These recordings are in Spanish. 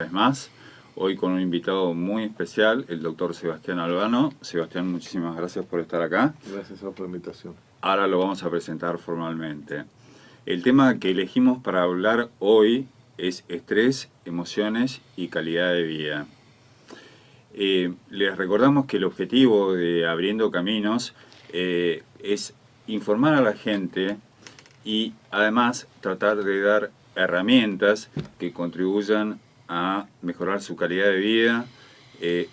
Vez más, hoy con un invitado muy especial, el doctor Sebastián Albano. Sebastián, muchísimas gracias por estar acá. Gracias por la invitación. Ahora lo vamos a presentar formalmente. El tema que elegimos para hablar hoy es estrés, emociones y calidad de vida. Les recordamos que el objetivo de Abriendo Caminos es informar a la gente y además tratar de dar herramientas que contribuyan a mejorar su calidad de vida,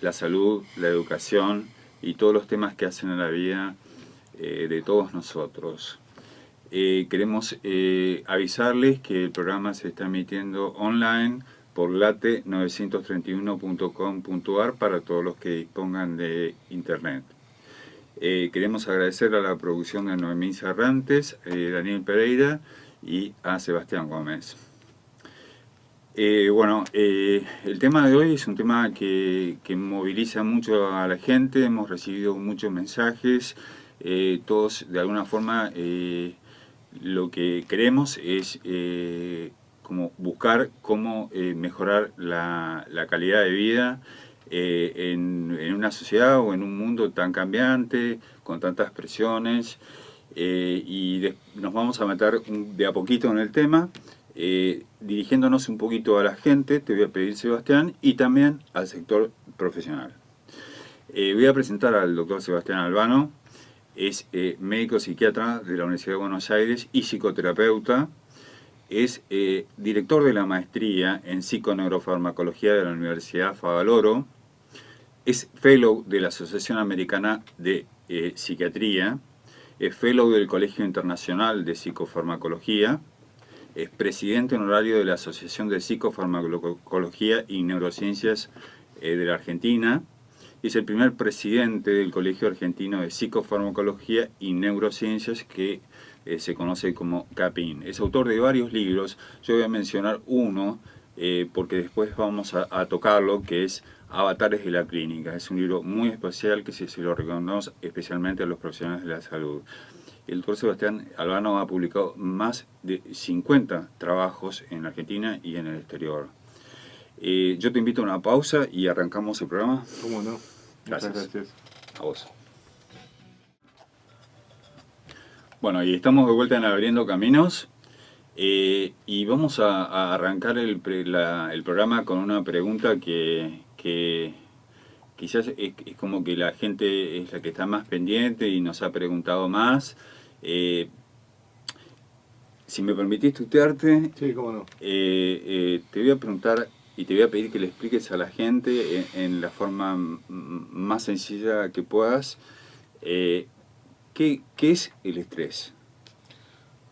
la salud, la educación y todos los temas que hacen a la vida de todos nosotros. Queremos avisarles que el programa se está emitiendo online por late931.com.ar para todos los que dispongan de internet. Queremos agradecer a la producción de Noemí Cerrantes, Daniel Pereira y a Sebastián Gómez. El tema de hoy es un tema que moviliza mucho a la gente. Hemos recibido muchos mensajes, todos de alguna forma lo que queremos es como buscar cómo mejorar la calidad de vida en una sociedad o en un mundo tan cambiante, con tantas presiones, nos vamos a meter de a poquito en el tema, dirigiéndonos un poquito a la gente. Te voy a pedir, Sebastián, y también al sector profesional. Voy a presentar al doctor Sebastián Albano. Es médico psiquiatra de la Universidad de Buenos Aires y psicoterapeuta. Es director de la maestría en psiconeurofarmacología de la Universidad Favaloro. Es fellow de la Asociación Americana de Psiquiatría. Es fellow del Colegio Internacional de Psicofarmacología. Es presidente honorario de la Asociación de Psicofarmacología y Neurociencias de la Argentina. Es el primer presidente del Colegio Argentino de Psicofarmacología y Neurociencias, que se conoce como CAPIN. Es autor de varios libros. Yo voy a mencionar uno porque después vamos a tocarlo, que es Avatares de la Clínica. Es un libro muy especial que se lo recomendamos especialmente a los profesionales de la salud. El doctor Sebastián Albano ha publicado más de 50 trabajos en Argentina y en el exterior. Yo te invito a una pausa y arrancamos el programa. ¿Cómo no? Gracias. Muchas gracias. A vos. Bueno, y estamos de vuelta en Abriendo Caminos. Y vamos a arrancar el programa con una pregunta que quizás es como que la gente es la que está más pendiente y nos ha preguntado más. Si me permitís tutearte, sí, cómo no. Te voy a preguntar y te voy a pedir que le expliques a la gente en la forma más sencilla que puedas, ¿qué es el estrés?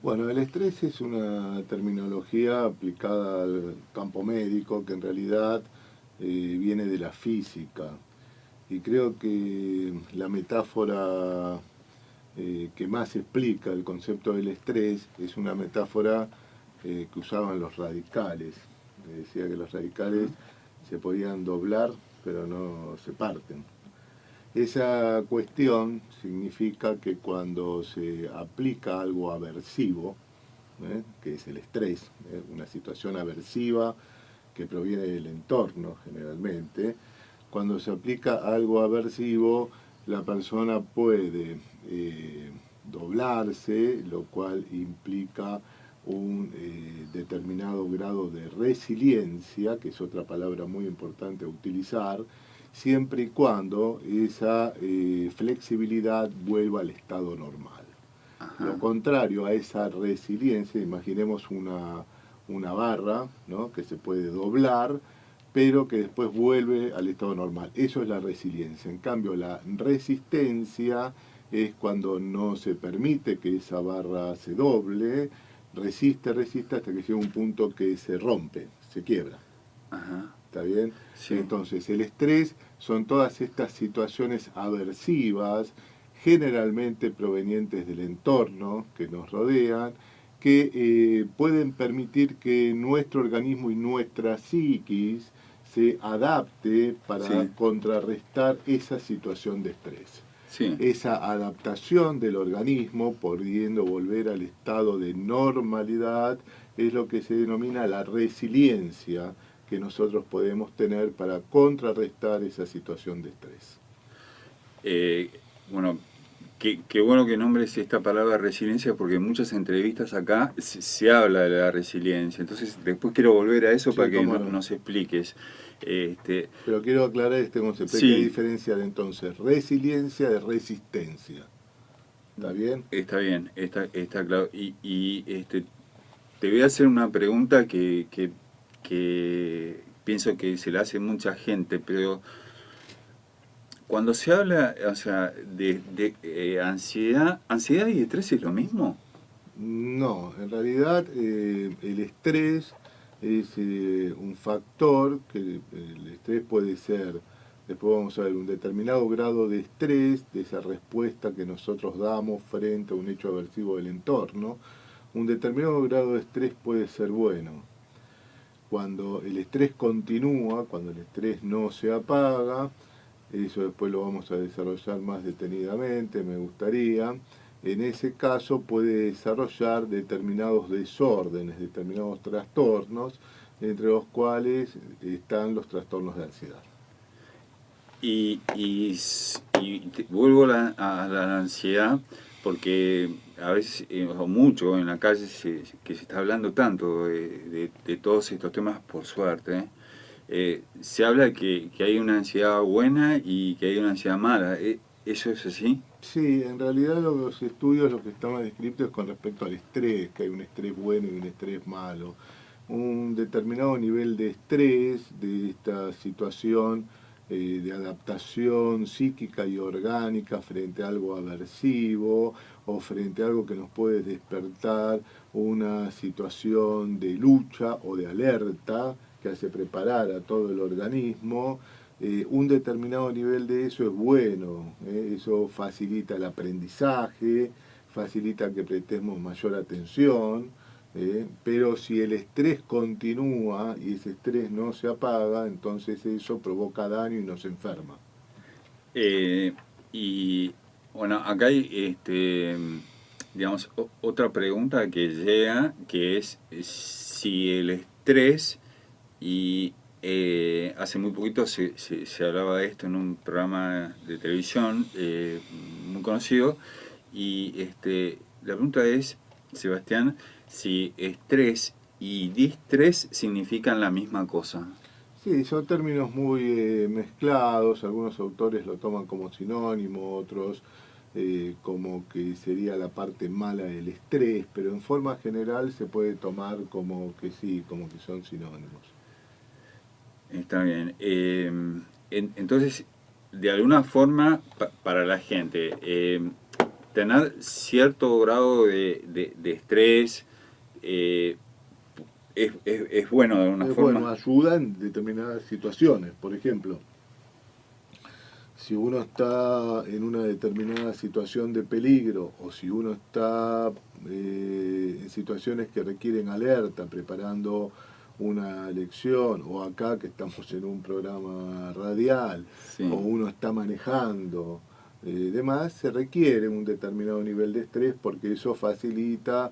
Bueno, el estrés es una terminología aplicada al campo médico que en realidad viene de la física. Y creo que la metáfora que más explica el concepto del estrés es una metáfora que usaban los radicales. Decía que los radicales se podían doblar, pero no se parten. Esa cuestión significa que cuando se aplica algo aversivo, que es el estrés, una situación aversiva que proviene del entorno generalmente, cuando se aplica algo aversivo, la persona puede doblarse, lo cual implica un determinado grado de resiliencia, que es otra palabra muy importante a utilizar, siempre y cuando esa flexibilidad vuelva al estado normal. Ajá. Lo contrario a esa resiliencia, imaginemos una barra, ¿no?, que se puede doblar, pero que después vuelve al estado normal. Eso es la resiliencia. En cambio, la resistencia es cuando no se permite que esa barra se doble, resiste hasta que llega un punto que se rompe, se quiebra. Ajá. ¿Está bien? Sí. Entonces, el estrés son todas estas situaciones aversivas, generalmente provenientes del entorno que nos rodean, que pueden permitir que nuestro organismo y nuestra psiquis se adapte para contrarrestar esa situación de estrés. Sí. Esa adaptación del organismo, pudiendo volver al estado de normalidad, es lo que se denomina la resiliencia, que nosotros podemos tener para contrarrestar esa situación de estrés. Bueno, qué bueno que nombres esta palabra resiliencia, porque en muchas entrevistas acá se habla de la resiliencia. Entonces, después quiero volver a eso Sí, para que cómo no. nos expliques. Pero quiero aclarar este concepto. Hay que Sí, diferenciar entonces resiliencia de resistencia. ¿Está bien? está bien, está claro. Te voy a hacer una pregunta que pienso que se la hace mucha gente, pero cuando se habla, o sea, de ansiedad, ¿ansiedad y estrés es lo mismo? No, en realidad el estrés es un factor que el estrés puede ser, después vamos a ver, un determinado grado de estrés, de esa respuesta que nosotros damos frente a un hecho aversivo del entorno. Un determinado grado de estrés puede ser bueno. Cuando el estrés continúa, cuando el estrés no se apaga, eso después lo vamos a desarrollar más detenidamente, me gustaría. En ese caso puede desarrollar determinados desórdenes, determinados trastornos, entre los cuales están los trastornos de ansiedad. Vuelvo a la ansiedad, porque a veces, o mucho en la calle, que se está hablando tanto de todos estos temas, por suerte, se habla que hay una ansiedad buena y que hay una ansiedad mala. ¿Eso es así? Sí, en realidad los estudios lo que estaban descritos es con respecto al estrés, que hay un estrés bueno y un estrés malo. Un determinado nivel de estrés, de esta situación de adaptación psíquica y orgánica frente a algo aversivo o frente a algo que nos puede despertar una situación de lucha o de alerta que hace preparar a todo el organismo. Un determinado nivel de eso es bueno, eso facilita el aprendizaje, facilita que prestemos mayor atención, pero si el estrés continúa y ese estrés no se apaga, entonces eso provoca daño y nos enferma. Eh, y bueno, acá hay digamos, otra pregunta que llega, que es si el estrés, y hace muy poquito se hablaba de esto en un programa de televisión muy conocido, y la pregunta es, Sebastián, si estrés y distrés significan la misma cosa. Sí, son términos muy mezclados, algunos autores lo toman como sinónimo, otros como que sería la parte mala del estrés, pero en forma general se puede tomar como que sí, como que son sinónimos. Está bien. Entonces, de alguna forma, para la gente, tener cierto grado de estrés eh, es bueno de alguna Bueno, forma. ayuda en determinadas situaciones, por ejemplo, si uno está en una determinada situación de peligro o si uno está en situaciones que requieren alerta, preparando una lección, o acá que estamos en un programa radial, o Sí. uno está manejando, demás, se requiere un determinado nivel de estrés porque eso facilita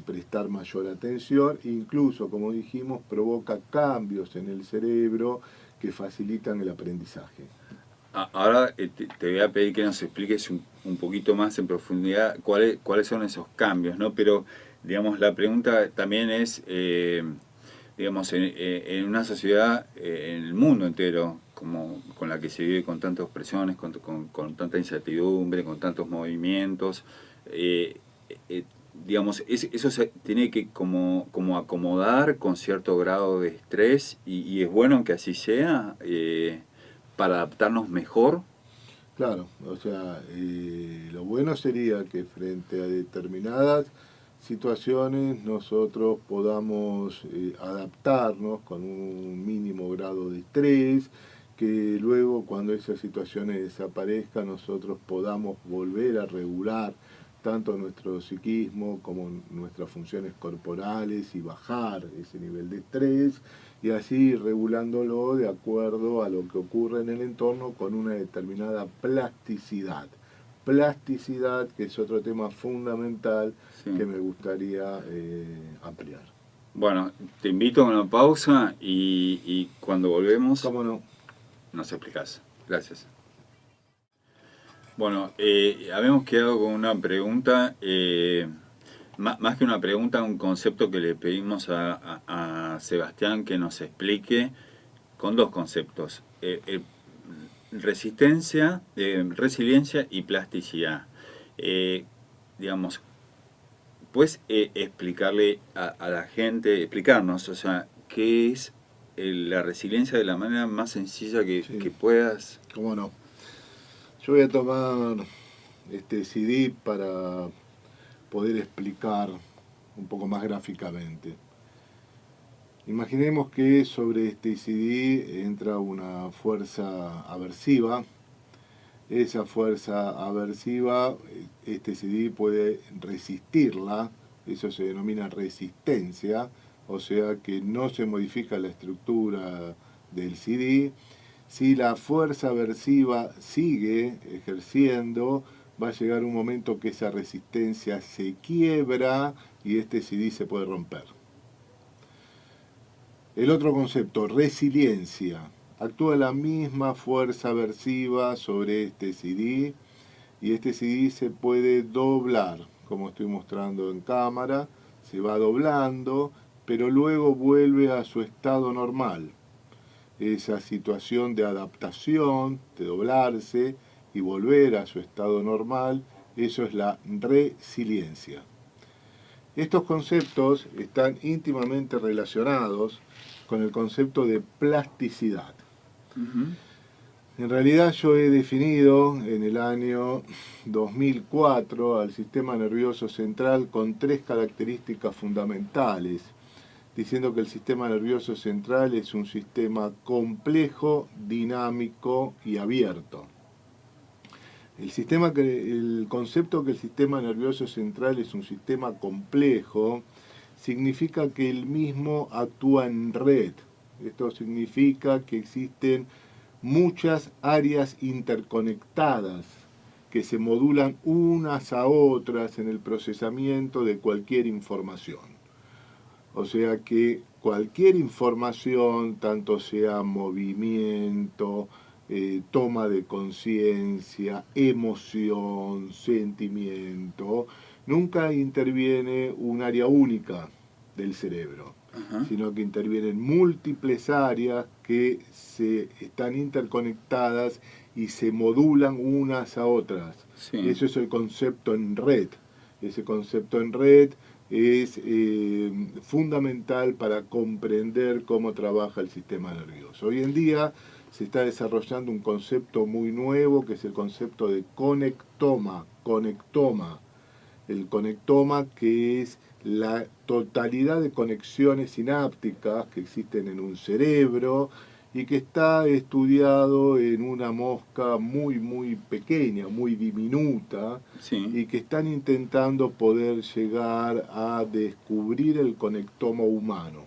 prestar mayor atención, incluso, como dijimos, provoca cambios en el cerebro que facilitan el aprendizaje. Ahora te voy a pedir que nos expliques un poquito más en profundidad cuáles son esos cambios, ¿no? Pero, digamos, la pregunta también es, digamos, en una sociedad, en el mundo entero, como con la que se vive con tantas presiones, con tanta incertidumbre, con tantos movimientos, eh, eh, digamos, eso se tiene que como acomodar con cierto grado de estrés y es bueno que así sea. Para adaptarnos mejor. Claro, o sea, lo bueno sería que frente a determinadas situaciones nosotros podamos adaptarnos con un mínimo grado de estrés, que luego cuando esas situaciones desaparezcan nosotros podamos volver a regular tanto nuestro psiquismo como nuestras funciones corporales y bajar ese nivel de estrés y así regulándolo de acuerdo a lo que ocurre en el entorno con una determinada plasticidad. Plasticidad, que es otro tema fundamental Sí. que me gustaría ampliar. Bueno, te invito a una pausa y cuando volvemos ¿Cómo no? nos explicás. Gracias. Bueno, habíamos quedado con una pregunta, más que una pregunta, un concepto que le pedimos a Sebastián que nos explique con dos conceptos. Resistencia, resiliencia y plasticidad. Eh, digamos, ¿puedes explicarle a la gente, explicarnos, o sea, qué es la resiliencia de la manera más sencilla que Sí, puedas? cómo no. Yo voy a tomar este CD para poder explicar un poco más gráficamente. Imaginemos que sobre este CD entra una fuerza aversiva. Esa fuerza aversiva, este CD puede resistirla, eso se denomina resistencia, o sea que no se modifica la estructura del CD. Si la fuerza aversiva sigue ejerciendo, va a llegar un momento que esa resistencia se quiebra y este CD se puede romper. El otro concepto, resiliencia. Actúa la misma fuerza aversiva sobre este CD y este CD se puede doblar, como estoy mostrando en cámara, se va doblando, pero luego vuelve a su estado normal. Esa situación de adaptación, de doblarse y volver a su estado normal, eso es la resiliencia. Estos conceptos están íntimamente relacionados con el concepto de plasticidad. Ujú. En realidad yo he definido en el año 2004 al sistema nervioso central con tres características fundamentales, diciendo que el sistema nervioso central es un sistema complejo, dinámico y abierto. El concepto que el sistema nervioso central es un sistema complejo significa que el mismo actúa en red. Esto significa que existen muchas áreas interconectadas que se modulan unas a otras en el procesamiento de cualquier información. O sea que cualquier información, tanto sea movimiento, toma de conciencia, emoción, sentimiento, nunca interviene un área única del cerebro, Ajá. sino que intervienen múltiples áreas que se están interconectadas y se modulan unas a otras. Sí. Eso es el concepto en red. Ese concepto en red es fundamental para comprender cómo trabaja el sistema nervioso. Hoy en día se está desarrollando un concepto muy nuevo que es el concepto de conectoma. El conectoma, que es la totalidad de conexiones sinápticas que existen en un cerebro y que está estudiado en una mosca muy pequeña, muy diminuta, Sí. y que están intentando poder llegar a descubrir el conectoma humano.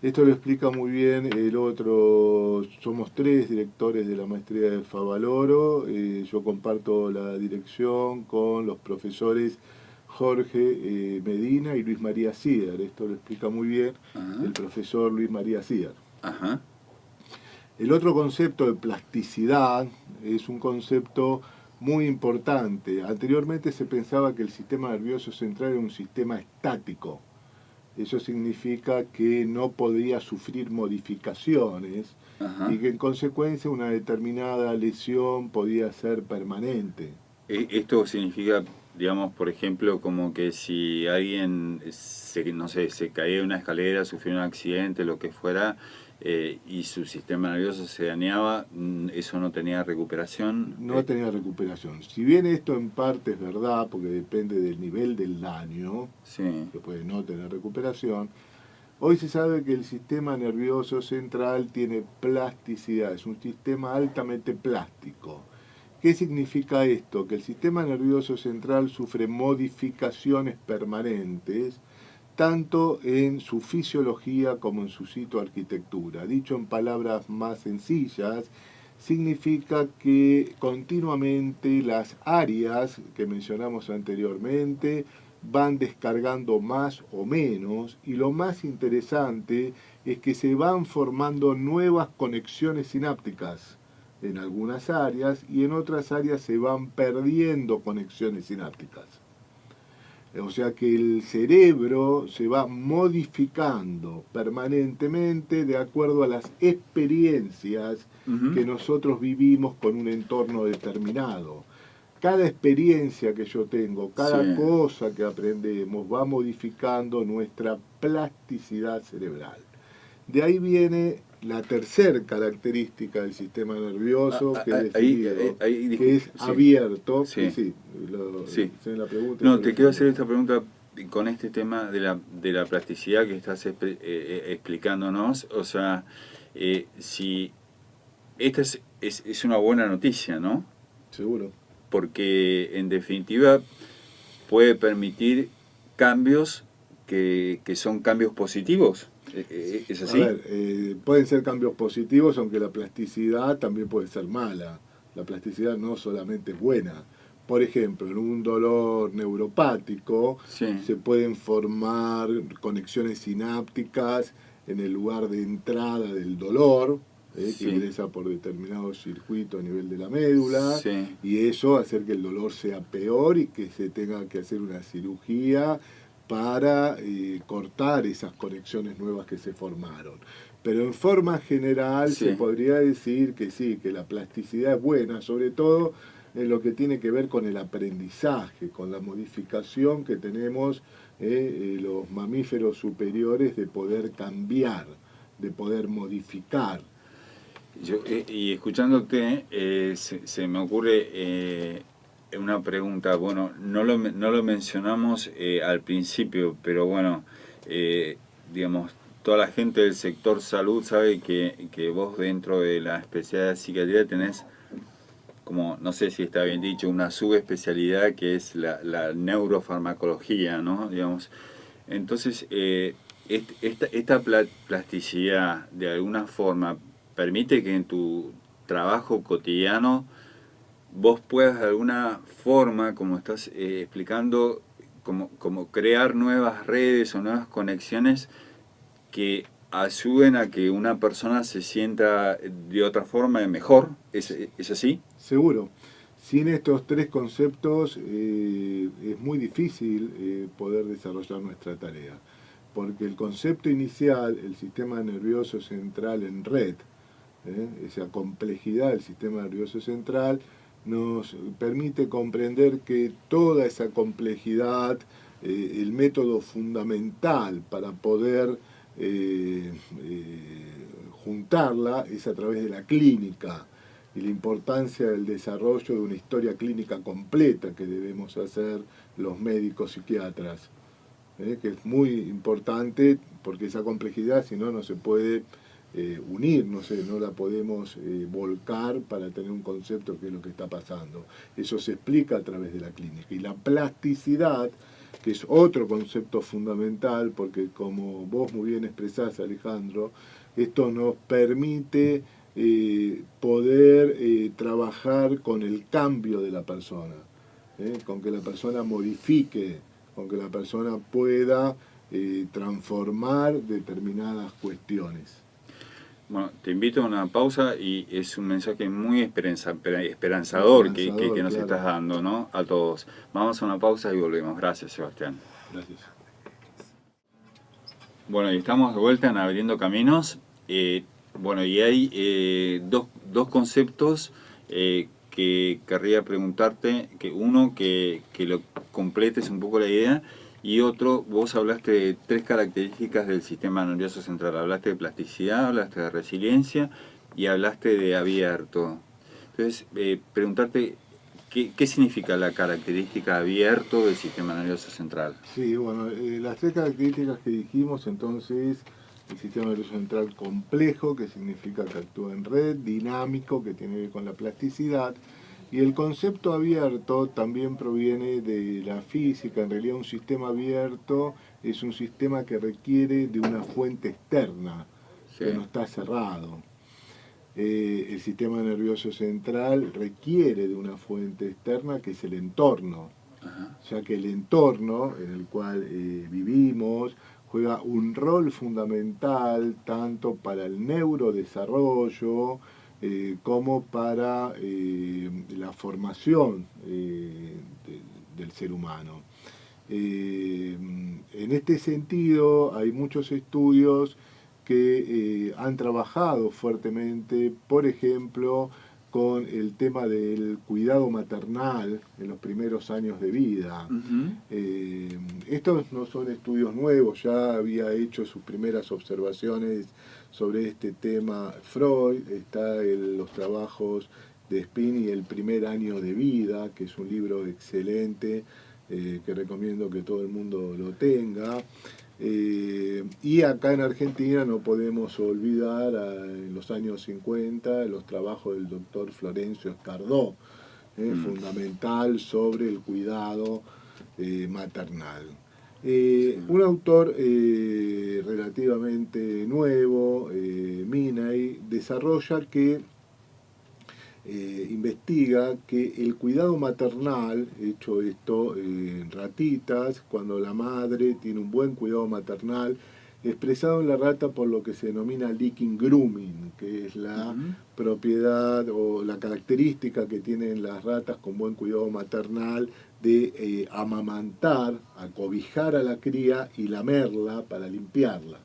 Esto lo explica muy bien el otro, somos tres directores de la maestría de Favaloro, yo comparto la dirección con los profesores Jorge Medina y Luis María Sider. Esto lo explica muy bien Ajá. el profesor Luis María Sider. Ajá. El otro concepto de plasticidad es un concepto muy importante. Anteriormente se pensaba que el sistema nervioso central era un sistema estático. Eso significa que no podía sufrir modificaciones y Ajá. que en consecuencia una determinada lesión podía ser permanente. Esto significa, digamos, por ejemplo, como que si alguien no sé, se caía de una escalera, sufrió un accidente, lo que fuera, y su sistema nervioso se dañaba, eso no tenía recuperación. No tenía recuperación. Si bien esto en parte es verdad, porque depende del nivel del daño, Sí. que puede no tener recuperación, hoy se sabe que el sistema nervioso central tiene plasticidad, es un sistema altamente plástico. ¿Qué significa esto? Que el sistema nervioso central sufre modificaciones permanentes, tanto en su fisiología como en su citoarquitectura. Dicho en palabras más sencillas, significa que continuamente las áreas que mencionamos anteriormente, van descargando más o menos, y lo más interesante es que se van formando nuevas conexiones sinápticas en algunas áreas y en otras áreas se van perdiendo conexiones sinápticas. O sea que el cerebro se va modificando permanentemente de acuerdo a las experiencias que nosotros vivimos con un entorno determinado. Cada experiencia que yo tengo, cada cosa que aprendemos va modificando nuestra plasticidad cerebral. De ahí viene la tercera característica del sistema nervioso que he definido, que es abierto. Sí. La pregunta, no, te quiero hacer esta pregunta con este tema de la plasticidad que estás explicándonos. O sea, si esta es una buena noticia, ¿no? Seguro. Porque en definitiva puede permitir cambios que son cambios positivos. ¿Es así? A ver, pueden ser cambios positivos, aunque la plasticidad también puede ser mala. La plasticidad no solamente es buena. Por ejemplo, en un dolor neuropático se pueden formar conexiones sinápticas en el lugar de entrada del dolor, que ingresa por determinado circuito a nivel de la médula, y eso hacer que el dolor sea peor y que se tenga que hacer una cirugía para cortar esas conexiones nuevas que se formaron. Pero en forma general se podría decir que sí, que la plasticidad es buena, sobre todo en lo que tiene que ver con el aprendizaje, con la modificación que tenemos los mamíferos superiores de poder cambiar, de poder modificar. Y escuchándote, se me ocurre una pregunta. Bueno, no lo mencionamos al principio, pero bueno, digamos, toda la gente del sector salud sabe que vos dentro de la especialidad de psiquiatría tenés, como, no sé si está bien dicho, una subespecialidad que es la neurofarmacología, ¿no? Digamos, entonces, esta plasticidad, de alguna forma, permite que en tu trabajo cotidiano vos puedas de alguna forma, como estás explicando, como crear nuevas redes o nuevas conexiones que ayuden a que una persona se sienta de otra forma mejor. ¿Es así? Seguro. Sin estos tres conceptos es muy difícil poder desarrollar nuestra tarea, porque el concepto inicial, el sistema nervioso central en red, esa complejidad del sistema nervioso central, nos permite comprender que toda esa complejidad, el método fundamental para poder juntarla es a través de la clínica, y la importancia del desarrollo de una historia clínica completa que debemos hacer los médicos psiquiatras, que es muy importante porque esa complejidad, si no, no se puede unir, no la podemos volcar para tener un concepto que es lo que está pasando. Eso se explica a través de la clínica. Y la plasticidad, que es otro concepto fundamental, porque como vos muy bien expresás, Alejandro, esto nos permite poder trabajar con el cambio de la persona, con que la persona modifique, con que la persona pueda transformar determinadas cuestiones. Bueno, te invito a una pausa y es un mensaje muy esperanzador que nos estás dando, ¿no? A todos. Vamos a una pausa y volvemos. Gracias, Sebastián. Gracias. Bueno, y estamos de vuelta en Abriendo Caminos. Bueno, y hay dos conceptos que querría preguntarte, que uno, que lo completes un poco la idea, y otro, vos hablaste de tres características del sistema nervioso central. Hablaste de plasticidad, hablaste de resiliencia y hablaste de abierto. Entonces, preguntarte, ¿qué significa la característica abierto del sistema nervioso central? Sí, bueno, las tres características que dijimos, entonces, el sistema nervioso central complejo, que significa que actúa en red, dinámico, que tiene que ver con la plasticidad, y el concepto abierto también proviene de la física. En realidad un sistema abierto es un sistema que requiere de una fuente externa, que no está cerrado. El sistema nervioso central requiere de una fuente externa que es el entorno. Ajá. ya que el entorno en el cual vivimos juega un rol fundamental tanto para el neurodesarrollo como para la formación del ser humano. En este sentido, hay muchos estudios que han trabajado fuertemente, por ejemplo, con el tema del cuidado maternal en los primeros años de vida. Ujú. Estos no son estudios nuevos, ya había hecho sus primeras observaciones sobre este tema Freud, está en los trabajos de Spini, El primer año de vida, que es un libro excelente que recomiendo que todo el mundo lo tenga. Y acá en Argentina no podemos olvidar en los años 50 los trabajos del doctor Florencio Escardó, fundamental sobre el cuidado maternal. Sí. Un autor relativamente nuevo, Minay, desarrolla que investiga que el cuidado maternal, hecho esto en ratitas, cuando la madre tiene un buen cuidado maternal, expresado en la rata por lo que se denomina licking grooming, que es la propiedad o la característica que tienen las ratas con buen cuidado maternal de amamantar, acobijar a la cría y lamerla para limpiarla.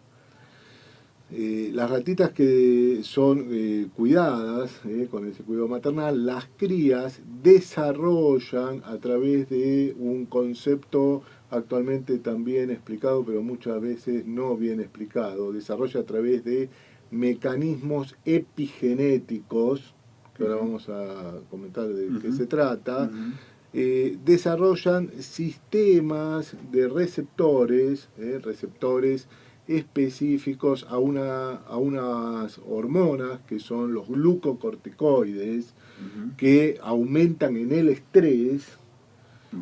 Las ratitas que son cuidadas con ese cuidado maternal, las crías desarrollan a través de un concepto actualmente también explicado, pero muchas veces no bien explicado, desarrolla a través de mecanismos epigenéticos, que ahora vamos a comentar de qué se trata, desarrollan sistemas de receptores, receptores específicos a unas hormonas que son los glucocorticoides, que aumentan en el estrés,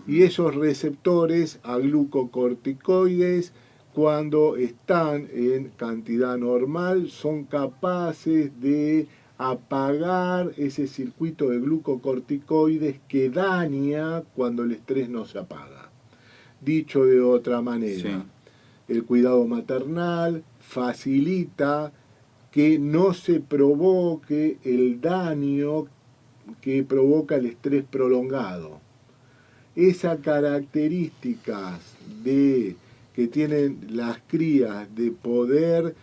y esos receptores a glucocorticoides, cuando están en cantidad normal, son capaces de apagar ese circuito de glucocorticoides que daña cuando el estrés no se apaga. Dicho de otra manera, Sí. el cuidado maternal facilita que no se provoque el daño que provoca el estrés prolongado. Esas características que tienen las crías de poder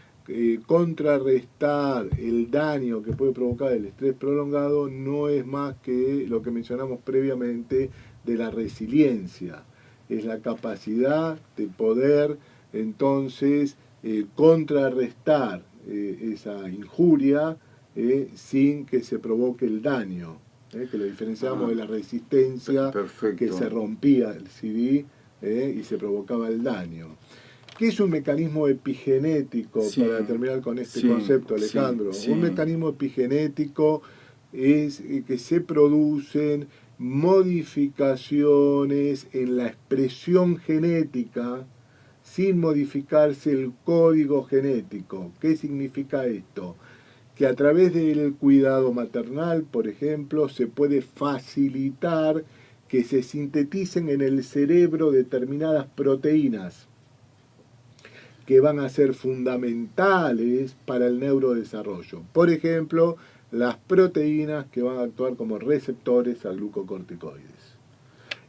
contrarrestar el daño que puede provocar el estrés prolongado no es más que lo que mencionamos previamente de la resiliencia. Es la capacidad de poder entonces contrarrestar esa injuria sin que se provoque el daño, que lo diferenciamos de la resistencia, Perfecto. que se rompía el CD y se provocaba el daño. ¿Qué es un mecanismo epigenético? Sí, Para terminar con este sí, concepto, Alejandro. sí. Un mecanismo epigenético es que se producen modificaciones en la expresión genética sin modificarse el código genético. ¿Qué significa esto? Que a través del cuidado maternal, por ejemplo, se puede facilitar que se sinteticen en el cerebro determinadas proteínas que van a ser fundamentales para el neurodesarrollo. Por ejemplo, las proteínas que van a actuar como receptores a glucocorticoides.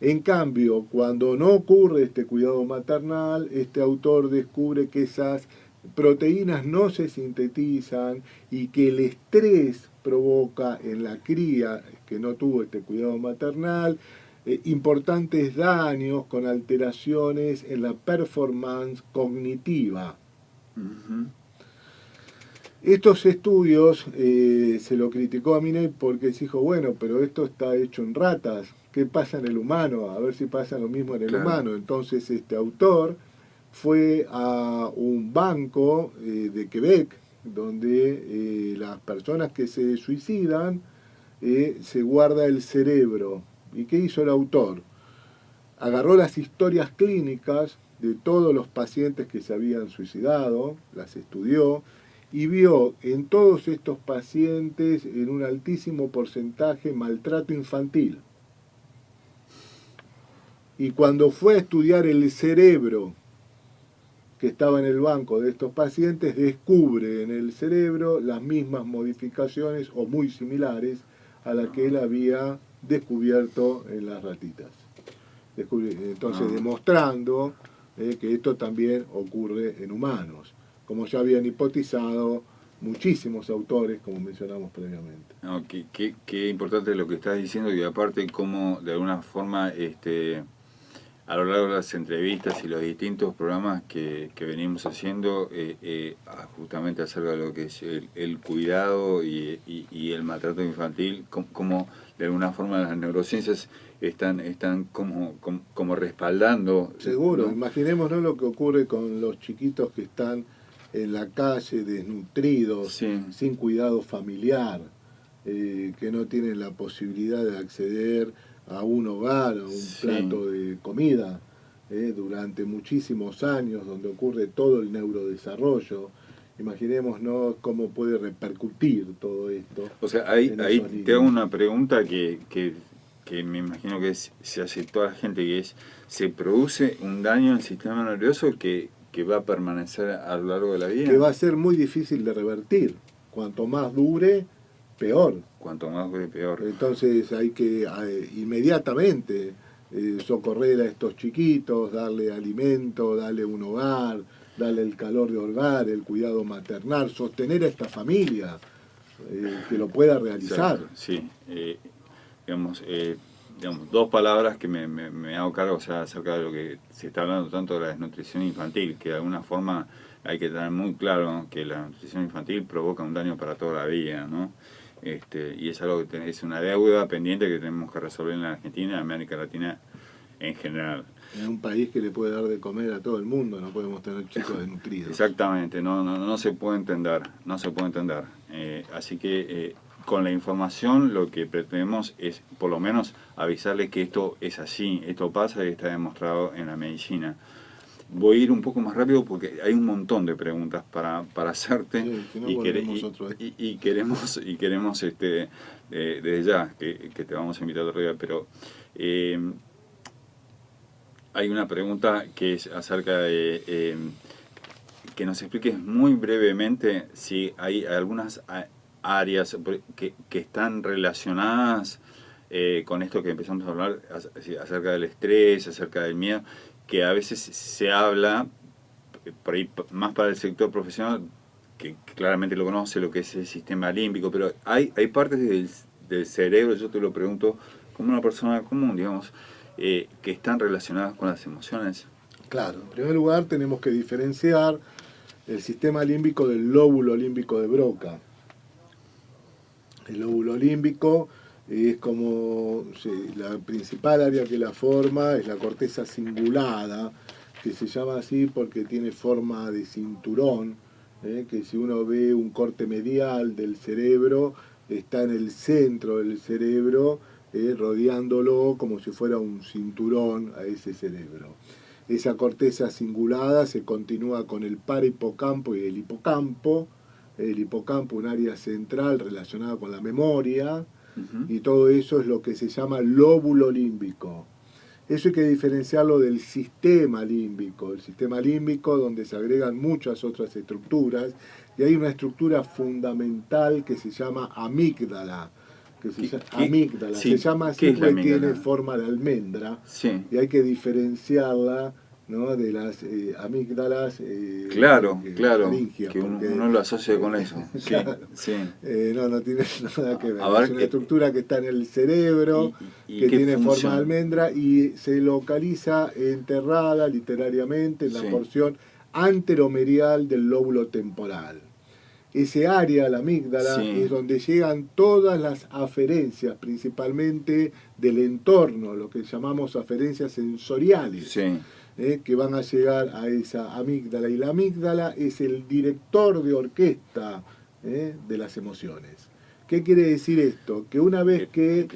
En cambio, cuando no ocurre este cuidado maternal, este autor descubre que esas proteínas no se sintetizan y que el estrés provoca en la cría que no tuvo este cuidado maternal importantes daños con alteraciones en la performance cognitiva. Estos estudios se lo criticó a Minay porque se dijo, bueno, pero esto está hecho en ratas, ¿qué pasa en el humano? A ver si pasa lo mismo en el humano. Entonces este autor fue a un banco de Quebec, donde las personas que se suicidan se guarda el cerebro. ¿Y qué hizo el autor? Agarró las historias clínicas de todos los pacientes que se habían suicidado, las estudió, y vio en todos estos pacientes en un altísimo porcentaje maltrato infantil. Y cuando fue a estudiar el cerebro que estaba en el banco de estos pacientes, descubre en el cerebro las mismas modificaciones o muy similares a las que él había descubierto en las ratitas. Entonces, demostrando que esto también ocurre en humanos, como ya habían hipotizado muchísimos autores, como mencionamos previamente. No, qué importante lo que estás diciendo, y aparte cómo de alguna forma a lo largo de las entrevistas y los distintos programas que venimos haciendo, justamente acerca de lo que es el cuidado y el maltrato infantil, como de alguna forma las neurociencias están como respaldando. Seguro, ¿no? Imaginémonos lo que ocurre con los chiquitos que están en la calle, desnutridos, Sí. sin cuidado familiar, que no tienen la posibilidad de acceder a un hogar, a un Sí. plato de comida, durante muchísimos años, donde ocurre todo el neurodesarrollo. Imaginémonos cómo puede repercutir todo esto. O sea, ahí esos te hago niños. una pregunta que me imagino que se hace toda la gente, que es, ¿se produce un daño en el sistema nervioso que va a permanecer a lo largo de la vida? Que va a ser muy difícil de revertir. Cuanto más dure, peor. Cuanto más dure, peor. Entonces hay que inmediatamente socorrer a estos chiquitos, darle alimento, darle un hogar, darle el calor de hogar, el cuidado maternal, sostener a esta familia que lo pueda realizar. Exacto, sí. Digamos, dos palabras que me hago cargo, o sea, acerca de lo que se está hablando tanto de la desnutrición infantil, que de alguna forma hay que tener muy claro, ¿no?, que la nutrición infantil provoca un daño para toda la vida, ¿no? Y es algo que es una deuda pendiente que tenemos que resolver en la Argentina y en América Latina en general. En un país que le puede dar de comer a todo el mundo, no podemos tener chicos desnutridos. Exactamente, no se puede entender, no se puede entender. Así que con la información lo que pretendemos es por lo menos avisarles que esto es así, esto pasa y está demostrado en la medicina. Voy a ir un poco más rápido porque hay un montón de preguntas para hacerte, Sí, si no y queremos desde ya que te vamos a invitar otro día, pero hay una pregunta que es acerca de que nos expliques muy brevemente si hay algunas áreas que están relacionadas con esto que empezamos a hablar acerca del estrés, acerca del miedo, que a veces se habla, por ahí, más para el sector profesional, que claramente lo conoce, lo que es el sistema límbico, pero hay partes del cerebro, yo te lo pregunto como una persona común, digamos, que están relacionadas con las emociones. Claro, en primer lugar tenemos que diferenciar el sistema límbico del lóbulo límbico de Broca. El lóbulo límbico es como la principal área que la forma, es la corteza cingulada, que se llama así porque tiene forma de cinturón, que si uno ve un corte medial del cerebro, está en el centro del cerebro, rodeándolo como si fuera un cinturón a ese cerebro. Esa corteza cingulada se continúa con el parahipocampo y el hipocampo, un área central relacionada con la memoria, y todo eso es lo que se llama lóbulo límbico. Eso hay que diferenciarlo del sistema límbico. El sistema límbico, donde se agregan muchas otras estructuras, y hay una estructura fundamental que se llama amígdala. Sí, se llama así porque tiene forma de almendra, sí. Y hay que diferenciarla, ¿no?, de las amígdalas claro, faringias, que uno lo asocia con eso. Sí, claro. Sí. No tiene nada que ver. A Es una estructura que está en el cerebro, que tiene forma de almendra y se localiza enterrada literariamente en la porción anteromedial del lóbulo temporal. Ese área, la amígdala, es donde llegan todas las aferencias, principalmente del entorno, lo que llamamos aferencias sensoriales, que van a llegar a esa amígdala. Y la amígdala es el director de orquesta de las emociones. ¿Qué quiere decir esto? Que una vez que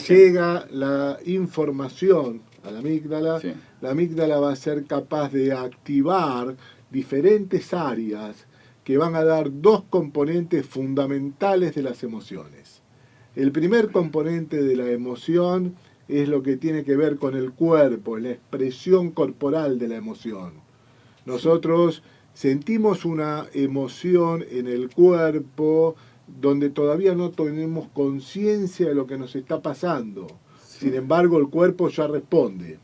llega la información a la amígdala va a ser capaz de activar diferentes áreas que van a dar dos componentes fundamentales de las emociones. El primer componente de la emoción es lo que tiene que ver con el cuerpo, la expresión corporal de la emoción. Nosotros sentimos una emoción en el cuerpo donde todavía no tenemos conciencia de lo que nos está pasando. Sí. Sin embargo, el cuerpo ya responde.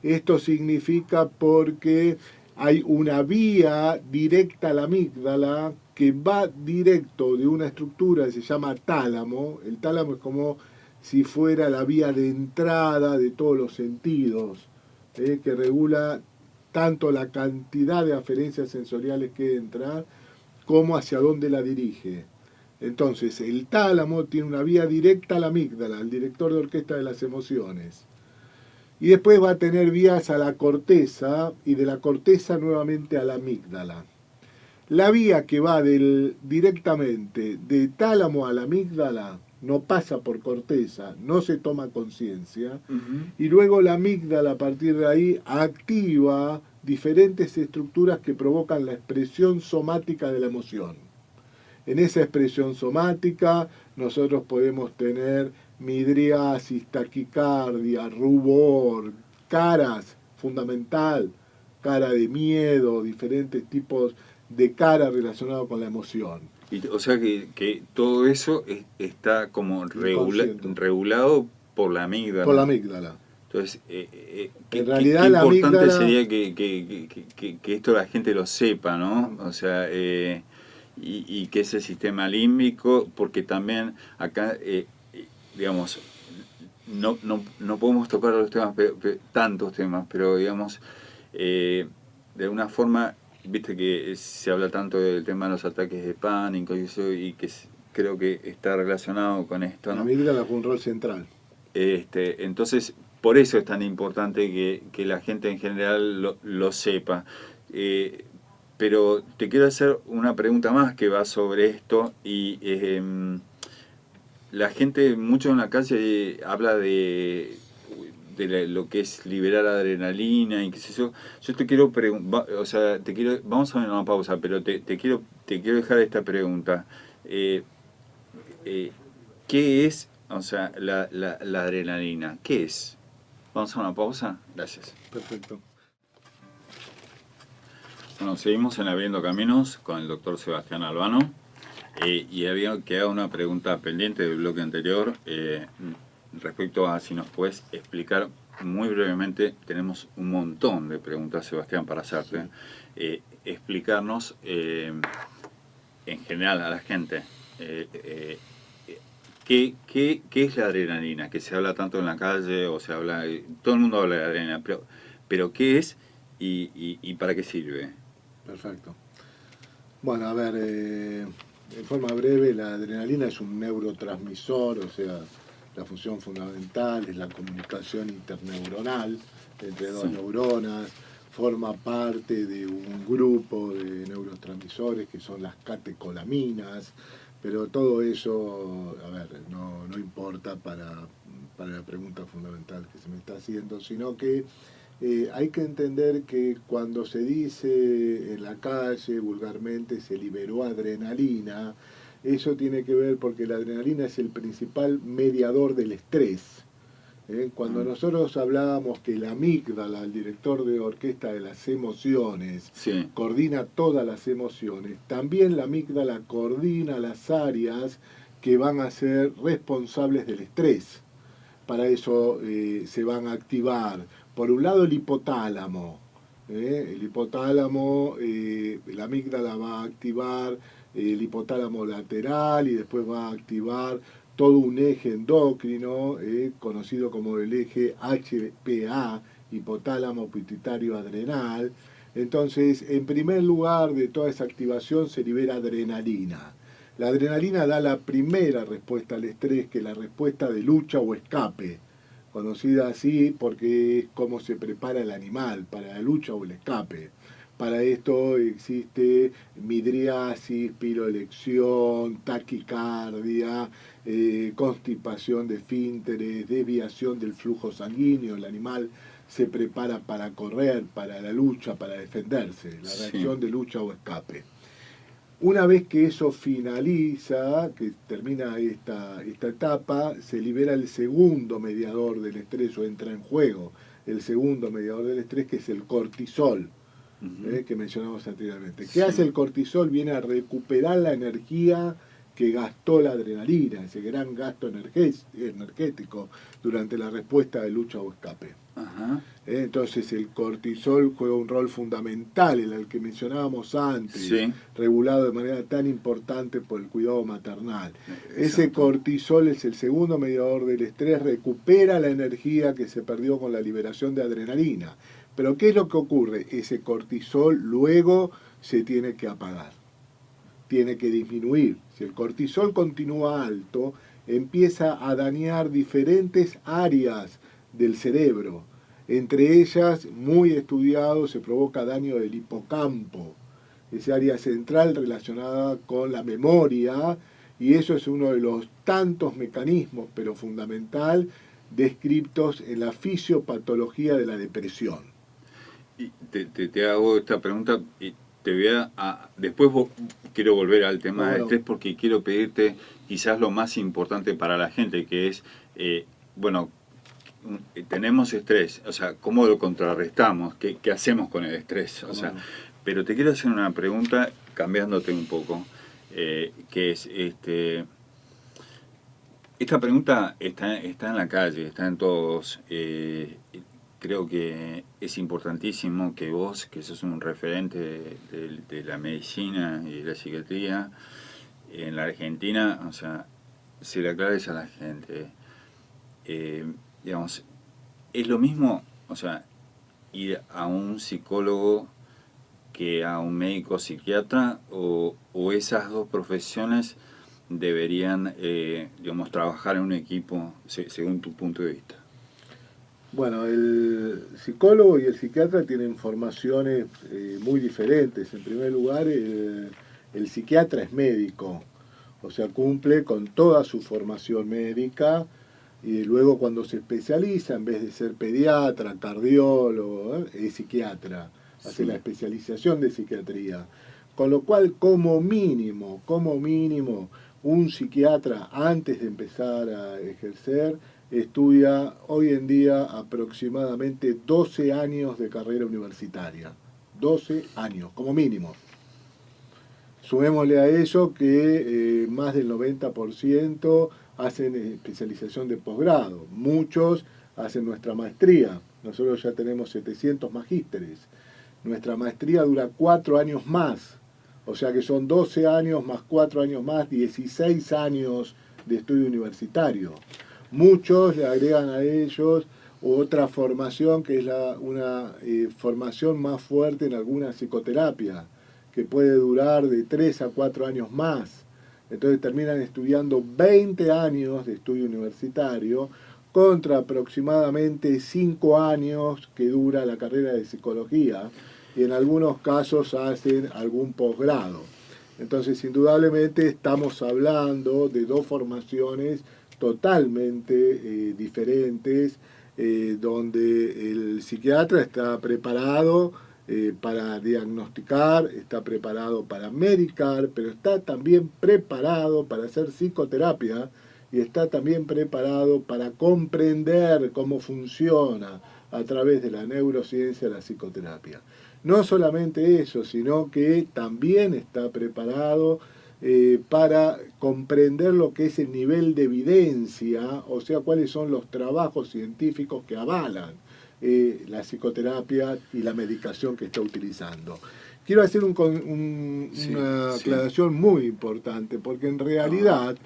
Esto significa porque hay una vía directa a la amígdala que va directo de una estructura que se llama tálamo. El tálamo es como si fuera la vía de entrada de todos los sentidos, que regula tanto la cantidad de aferencias sensoriales que entra como hacia dónde la dirige. Entonces, el tálamo tiene una vía directa a la amígdala, al director de orquesta de las emociones. Y después va a tener vías a la corteza y de la corteza nuevamente a la amígdala. La vía que va directamente de tálamo a la amígdala no pasa por corteza, no se toma conciencia, y luego la amígdala a partir de ahí activa diferentes estructuras que provocan la expresión somática de la emoción. En esa expresión somática nosotros podemos tener midriasis, taquicardia, rubor, caras, fundamental, cara de miedo, diferentes tipos de cara relacionados con la emoción. Y, o sea que todo eso está como regulado por la amígdala. Por la amígdala. Entonces, en realidad qué la importante amígdala sería que esto la gente lo sepa, ¿no? O sea, y que ese sistema límbico, porque también acá, digamos, no podemos tocar los temas, tantos temas, pero digamos, de alguna forma, viste que se habla tanto del tema de los ataques de pánico y eso, y que creo que está relacionado con esto, ¿no? La amígdala juega un rol central. Entonces, por eso es tan importante que la gente en general lo sepa. Pero te quiero hacer una pregunta más que va sobre esto, y la gente mucho en la calle habla de lo que es liberar adrenalina y qué sé yo. Yo te quiero preguntar, o sea, vamos a ver una pausa, pero te quiero dejar esta pregunta. ¿Qué es, o sea, la adrenalina? ¿Qué es? Vamos a una pausa. Gracias. Perfecto. Bueno, seguimos en Abriendo Caminos con el doctor Sebastián Albano. Y había quedado una pregunta pendiente del bloque anterior respecto a si nos puedes explicar muy brevemente. Tenemos un montón de preguntas, Sebastián, para hacerte. Explicarnos en general a la gente ¿qué es la adrenalina? Que se habla tanto en la calle, o se habla, todo el mundo habla de adrenalina, pero ¿qué es y para qué sirve? Perfecto. Bueno, a ver, en forma breve, la adrenalina es un neurotransmisor, o sea, la función fundamental es la comunicación interneuronal entre dos neuronas, forma parte de un grupo de neurotransmisores que son las catecolaminas, pero todo eso, a ver, no importa para la pregunta fundamental que se me está haciendo, sino que hay que entender que cuando se dice en la calle, vulgarmente, se liberó adrenalina, eso tiene que ver porque la adrenalina es el principal mediador del estrés. Cuando nosotros hablábamos que la amígdala, el director de orquesta de las emociones, coordina todas las emociones, también la amígdala coordina las áreas que van a ser responsables del estrés. Para eso se van a activar, por un lado, el hipotálamo. El hipotálamo, la amígdala va a activar el hipotálamo lateral y después va a activar todo un eje endocrino, conocido como el eje HPA, hipotálamo pituitario adrenal. Entonces, en primer lugar de toda esa activación se libera adrenalina. La adrenalina da la primera respuesta al estrés, que es la respuesta de lucha o escape, conocida así porque es como se prepara el animal para la lucha o el escape. Para esto existe midriasis, piroelección, taquicardia, constipación de esfínteres, desviación del flujo sanguíneo. El animal se prepara para correr, para la lucha, para defenderse, la reacción de lucha o escape. Una vez que eso finaliza, que termina esta etapa, se libera el segundo mediador del estrés o entra en juego el segundo mediador del estrés, que es el cortisol, que mencionamos anteriormente. ¿Qué hace el cortisol? Viene a recuperar la energía que gastó la adrenalina, ese gran gasto energético durante la respuesta de lucha o escape. Entonces el cortisol juega un rol fundamental, el que mencionábamos antes, regulado de manera tan importante por el cuidado maternal. Ese cortisol es el segundo mediador del estrés, recupera la energía que se perdió con la liberación de adrenalina. Pero ¿qué es lo que ocurre? Ese cortisol luego se tiene que apagar, tiene que disminuir. Si el cortisol continúa alto, empieza a dañar diferentes áreas del cerebro. Entre ellas, muy estudiado, se provoca daño del hipocampo, esa área central relacionada con la memoria, y eso es uno de los tantos mecanismos, pero fundamental, descritos en la fisiopatología de la depresión. Y te hago esta pregunta y te voy después quiero volver al tema del estrés, porque quiero pedirte quizás lo más importante para la gente, que es, bueno, tenemos estrés, o sea, ¿cómo lo contrarrestamos? ¿Qué hacemos con el estrés? O sea, pero te quiero hacer una pregunta cambiándote un poco, que es, esta pregunta está en la calle, está en todos. Creo que es importantísimo que vos, que sos un referente de la medicina y de la psiquiatría en la Argentina, o sea, se le aclares a la gente. Digamos, es lo mismo, o sea, ir a un psicólogo que a un médico psiquiatra, o esas dos profesiones deberían, digamos, trabajar en un equipo según tu punto de vista. Bueno, el psicólogo y el psiquiatra tienen formaciones muy diferentes. En primer lugar, el psiquiatra es médico, o sea, cumple con toda su formación médica, y luego cuando se especializa, en vez de ser pediatra, cardiólogo, es psiquiatra, hace la especialización de psiquiatría. Con lo cual, como mínimo, un psiquiatra antes de empezar a ejercer, estudia hoy en día aproximadamente 12 años de carrera universitaria. 12 años, como mínimo. Sumémosle a eso que más del 90% hacen especialización de posgrado. Muchos hacen nuestra maestría. Nosotros ya tenemos 700 magísteres. Nuestra maestría dura 4 años más. O sea que son 12 años más 4 años más, 16 años de estudio universitario. Muchos le agregan a ellos otra formación, que es una formación más fuerte en alguna psicoterapia, que puede durar de 3 a 4 años más. Entonces terminan estudiando 20 años de estudio universitario contra aproximadamente 5 años que dura la carrera de psicología, y en algunos casos hacen algún posgrado. Entonces, indudablemente estamos hablando de dos formaciones totalmente diferentes, donde el psiquiatra está preparado para diagnosticar, está preparado para medicar, pero está también preparado para hacer psicoterapia, y está también preparado para comprender cómo funciona a través de la neurociencia la psicoterapia. No solamente eso, sino que también está preparado para comprender lo que es el nivel de evidencia, o sea, cuáles son los trabajos científicos que avalan la psicoterapia y la medicación que está utilizando. Quiero hacer una aclaración muy importante, porque en realidad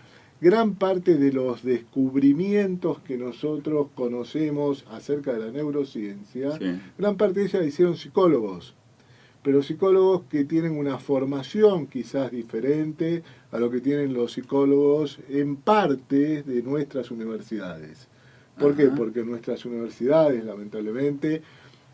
gran parte de los descubrimientos que nosotros conocemos acerca de la neurociencia, gran parte de ellas la hicieron psicólogos, pero psicólogos que tienen una formación quizás diferente a lo que tienen los psicólogos en parte de nuestras universidades. ¿Por qué? Porque en nuestras universidades, lamentablemente,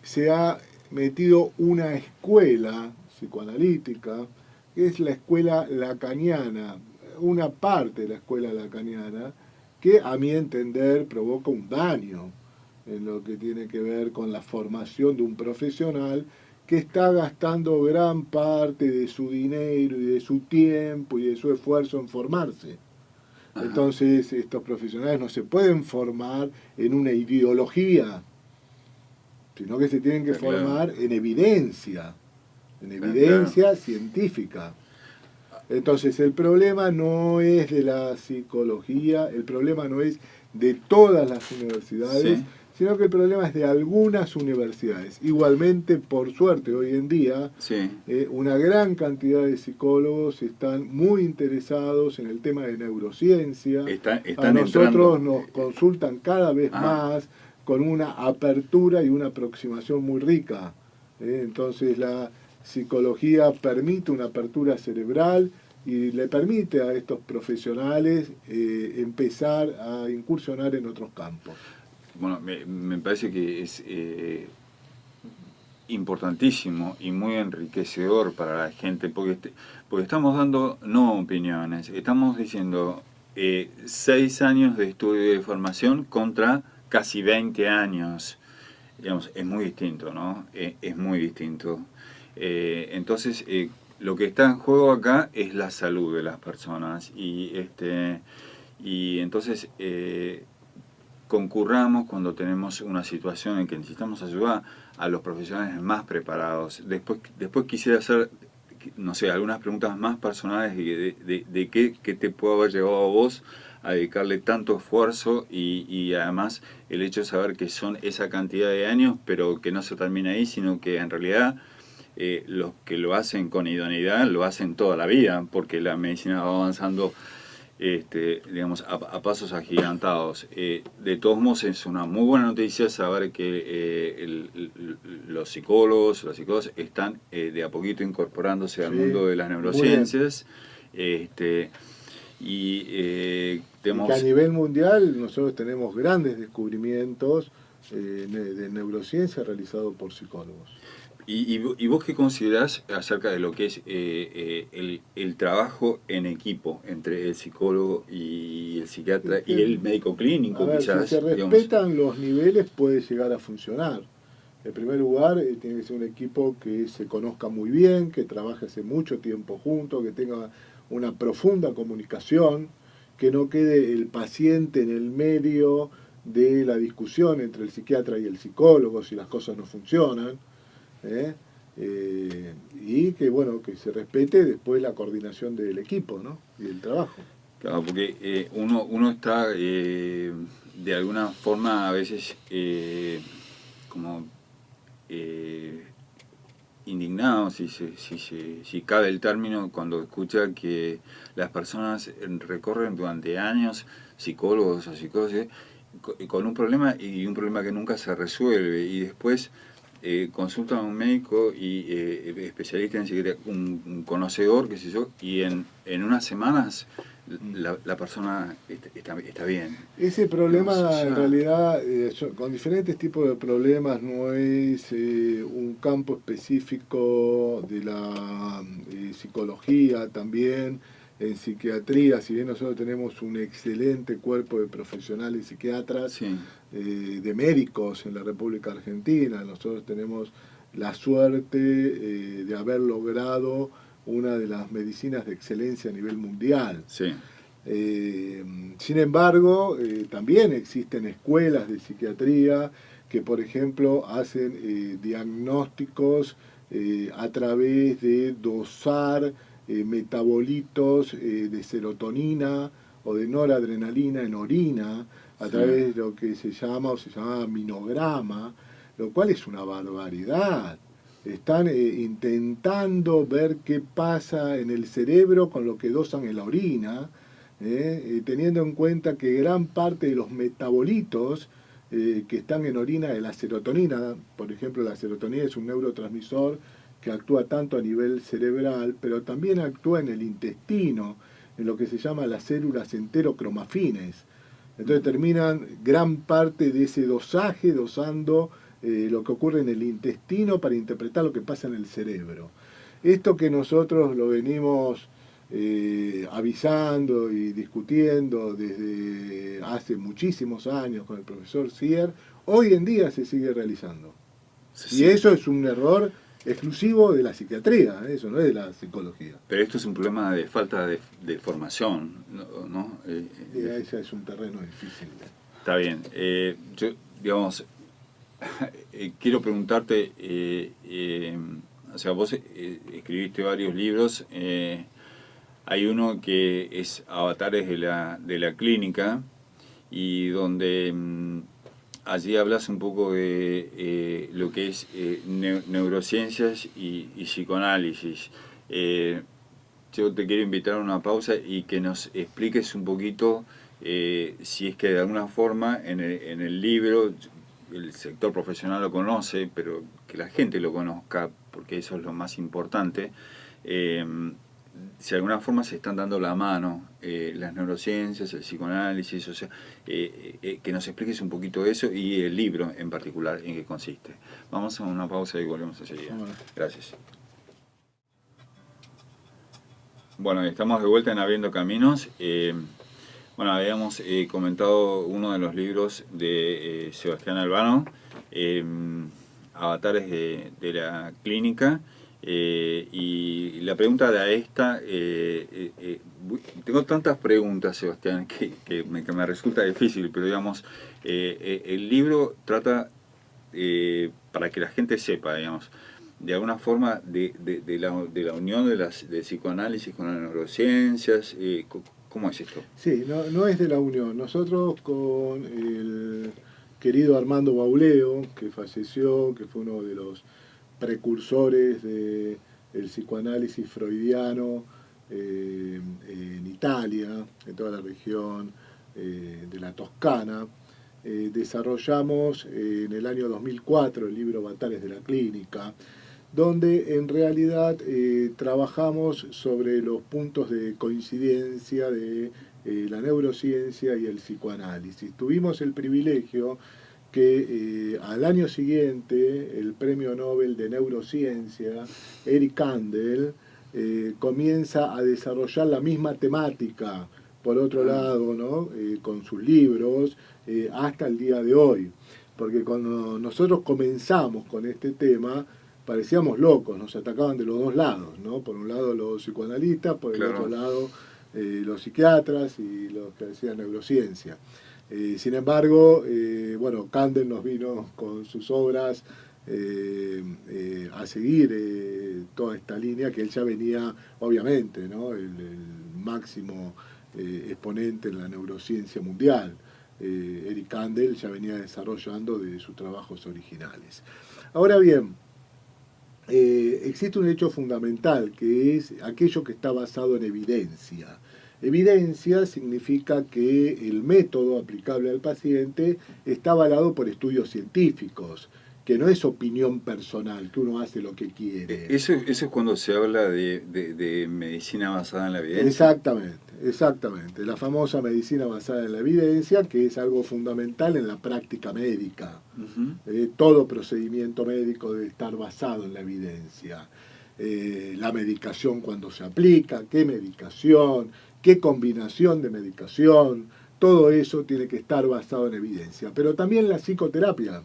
se ha metido una escuela psicoanalítica, que es la escuela lacaniana, una parte de la escuela lacaniana, que a mi entender provoca un daño en lo que tiene que ver con la formación de un profesional que está gastando gran parte de su dinero y de su tiempo y de su esfuerzo en formarse. Ajá. Entonces, estos profesionales no se pueden formar en una ideología, sino que se tienen que Está claro, formar en evidencia está claro. científica. Entonces, el problema no es de la psicología, el problema no es de todas las universidades, Sí, sino que el problema es de algunas universidades. Igualmente, por suerte, hoy en día, sí. una gran cantidad de psicólogos están muy interesados en el tema de neurociencia. A Están nosotros entrando. nos consultan cada vez Ah, más con una apertura y una aproximación muy rica. Entonces la psicología permite una apertura cerebral y le permite a estos profesionales empezar a incursionar en otros campos. bueno, me parece que es importantísimo y muy enriquecedor para la gente, porque estamos dando no opiniones, estamos diciendo 6 años de estudio y de formación contra casi 20 años. Digamos, es muy distinto, ¿no? Es muy distinto. Entonces, lo que está en juego acá es la salud de las personas y entonces concurramos cuando tenemos una situación en que necesitamos ayudar a los profesionales más preparados. Después quisiera hacer, no sé, algunas preguntas más personales de qué te puede haber llevado a vos a dedicarle tanto esfuerzo y además el hecho de saber que son esa cantidad de años, pero que no se termina ahí, sino que en realidad los que lo hacen con idoneidad lo hacen toda la vida, porque la medicina va avanzando digamos, a pasos agigantados. De todos modos es una muy buena noticia saber que los psicólogos, los psicólogos están de a poquito incorporándose al Sí, mundo de las muy bien. neurociencias. Este, y Y que a tenemos, nivel mundial nosotros tenemos grandes descubrimientos de neurociencia realizados por psicólogos. y vos qué considerás acerca de lo que es el trabajo en equipo entre el psicólogo y el psiquiatra y el médico A clínico, ver, si se quizás, digamos? respetan los niveles puede llegar a funcionar. En primer lugar, tiene que ser un equipo que se conozca muy bien, que trabaje hace mucho tiempo juntos, que tenga una profunda comunicación, que no quede el paciente en el medio de la discusión entre el psiquiatra y el psicólogo si las cosas no funcionan. ¿eh? Y que bueno, que se respete después la coordinación del equipo, ¿no? Y el trabajo. Claro, porque uno está de alguna forma a veces como eh, indignado, si cabe el término, cuando escucha que las personas recorren durante años psicólogos o psicólogos con un problema y un problema que nunca se resuelve y después consultan a un médico y especialista en psiquiatría, un conocedor, qué sé yo, y en unas semanas la persona está bien. Ese Digamos, o problema en sea, realidad, con diferentes tipos de problemas, no es un campo específico de la psicología, también en psiquiatría, si bien nosotros tenemos un excelente cuerpo de profesionales psiquiatras, sí, de médicos en la República Argentina, nosotros tenemos la suerte de haber logrado una de las medicinas de excelencia a nivel mundial. sí, Eh, Sin embargo, también existen escuelas de psiquiatría que, por ejemplo, hacen diagnósticos a través de dosar metabolitos de serotonina o de noradrenalina en orina a sí. través de lo que se llama o se llama minograma, lo cual es una barbaridad. Están intentando ver qué pasa en el cerebro con lo que dosan en la orina, teniendo en cuenta que gran parte de los metabolitos que están en orina de la serotonina, por ejemplo, la serotonina es un neurotransmisor que actúa tanto a nivel cerebral, pero también actúa en el intestino, en lo que se llama las células enterocromafines. Entonces terminan gran parte de ese dosaje dosando lo que ocurre en el intestino para interpretar lo que pasa en el cerebro. Esto que nosotros lo venimos avisando y discutiendo desde hace muchísimos años con el profesor Sier, hoy en día se sigue realizando. Y Sí, eso es un error exclusivo de la psiquiatría, eso no es de la psicología. Pero esto es un problema de falta de formación, ¿no? Ese es un terreno difícil. Está bien. Yo, digamos, quiero preguntarte, o sea, vos escribiste varios libros, hay uno que es Avatares de la Clínica, y donde allí hablas un poco de lo que es neurociencias y psicoanálisis. Yo te quiero invitar a una pausa y que nos expliques un poquito si es que de alguna forma en el libro, el sector profesional lo conoce, pero que la gente lo conozca, porque eso es lo más importante, si de alguna forma se están dando la mano las neurociencias, el psicoanálisis, o sea, que nos expliques un poquito eso y el libro en particular, en qué consiste. Vamos a una pausa y volvemos enseguida. Gracias. Bueno, estamos de vuelta en Abriendo Caminos. Bueno, habíamos comentado uno de los libros de Sebastián Albano, Avatares de la Clínica, y la pregunta de esta, tengo tantas preguntas, Sebastián, que me resulta difícil, pero digamos, el libro trata, para que la gente sepa, digamos, de alguna forma de la unión del psicoanálisis con las neurociencias. ¿Cómo es esto? Sí, no es de la unión. Nosotros con el querido Armando Bauleo, que falleció, que fue uno de los precursores del psicoanálisis freudiano en Italia, en toda la región de la Toscana, desarrollamos en el año 2004 el libro Avatares de la Clínica, donde en realidad trabajamos sobre los puntos de coincidencia de la neurociencia y el psicoanálisis. Tuvimos el privilegio que al año siguiente el premio Nobel de Neurociencia, Eric Kandel, comienza a desarrollar la misma temática, por otro lado, ¿no? Con sus libros, hasta el día de hoy. Porque cuando nosotros comenzamos con este tema, parecíamos locos, nos atacaban de los dos lados, ¿no? Por un lado los psicoanalistas, por el otro lado los psiquiatras y los que hacían neurociencia. Sin embargo, bueno, Kandel nos vino con sus obras a seguir toda esta línea que él ya venía, obviamente, ¿no? El máximo exponente en la neurociencia mundial. Eric Kandel ya venía desarrollando de sus trabajos originales. Ahora bien, existe un hecho fundamental, que es aquello que está basado en evidencia. Evidencia significa que el método aplicable al paciente está avalado por estudios científicos, que no es opinión personal, que uno hace lo que quiere. Eso es cuando se habla de medicina basada en la evidencia. Exactamente, exactamente. La famosa medicina basada en la evidencia, que es algo fundamental en la práctica médica. Todo procedimiento médico debe estar basado en la evidencia. La medicación cuando se aplica, qué medicación, qué combinación de medicación, todo eso tiene que estar basado en evidencia. Pero también la psicoterapia.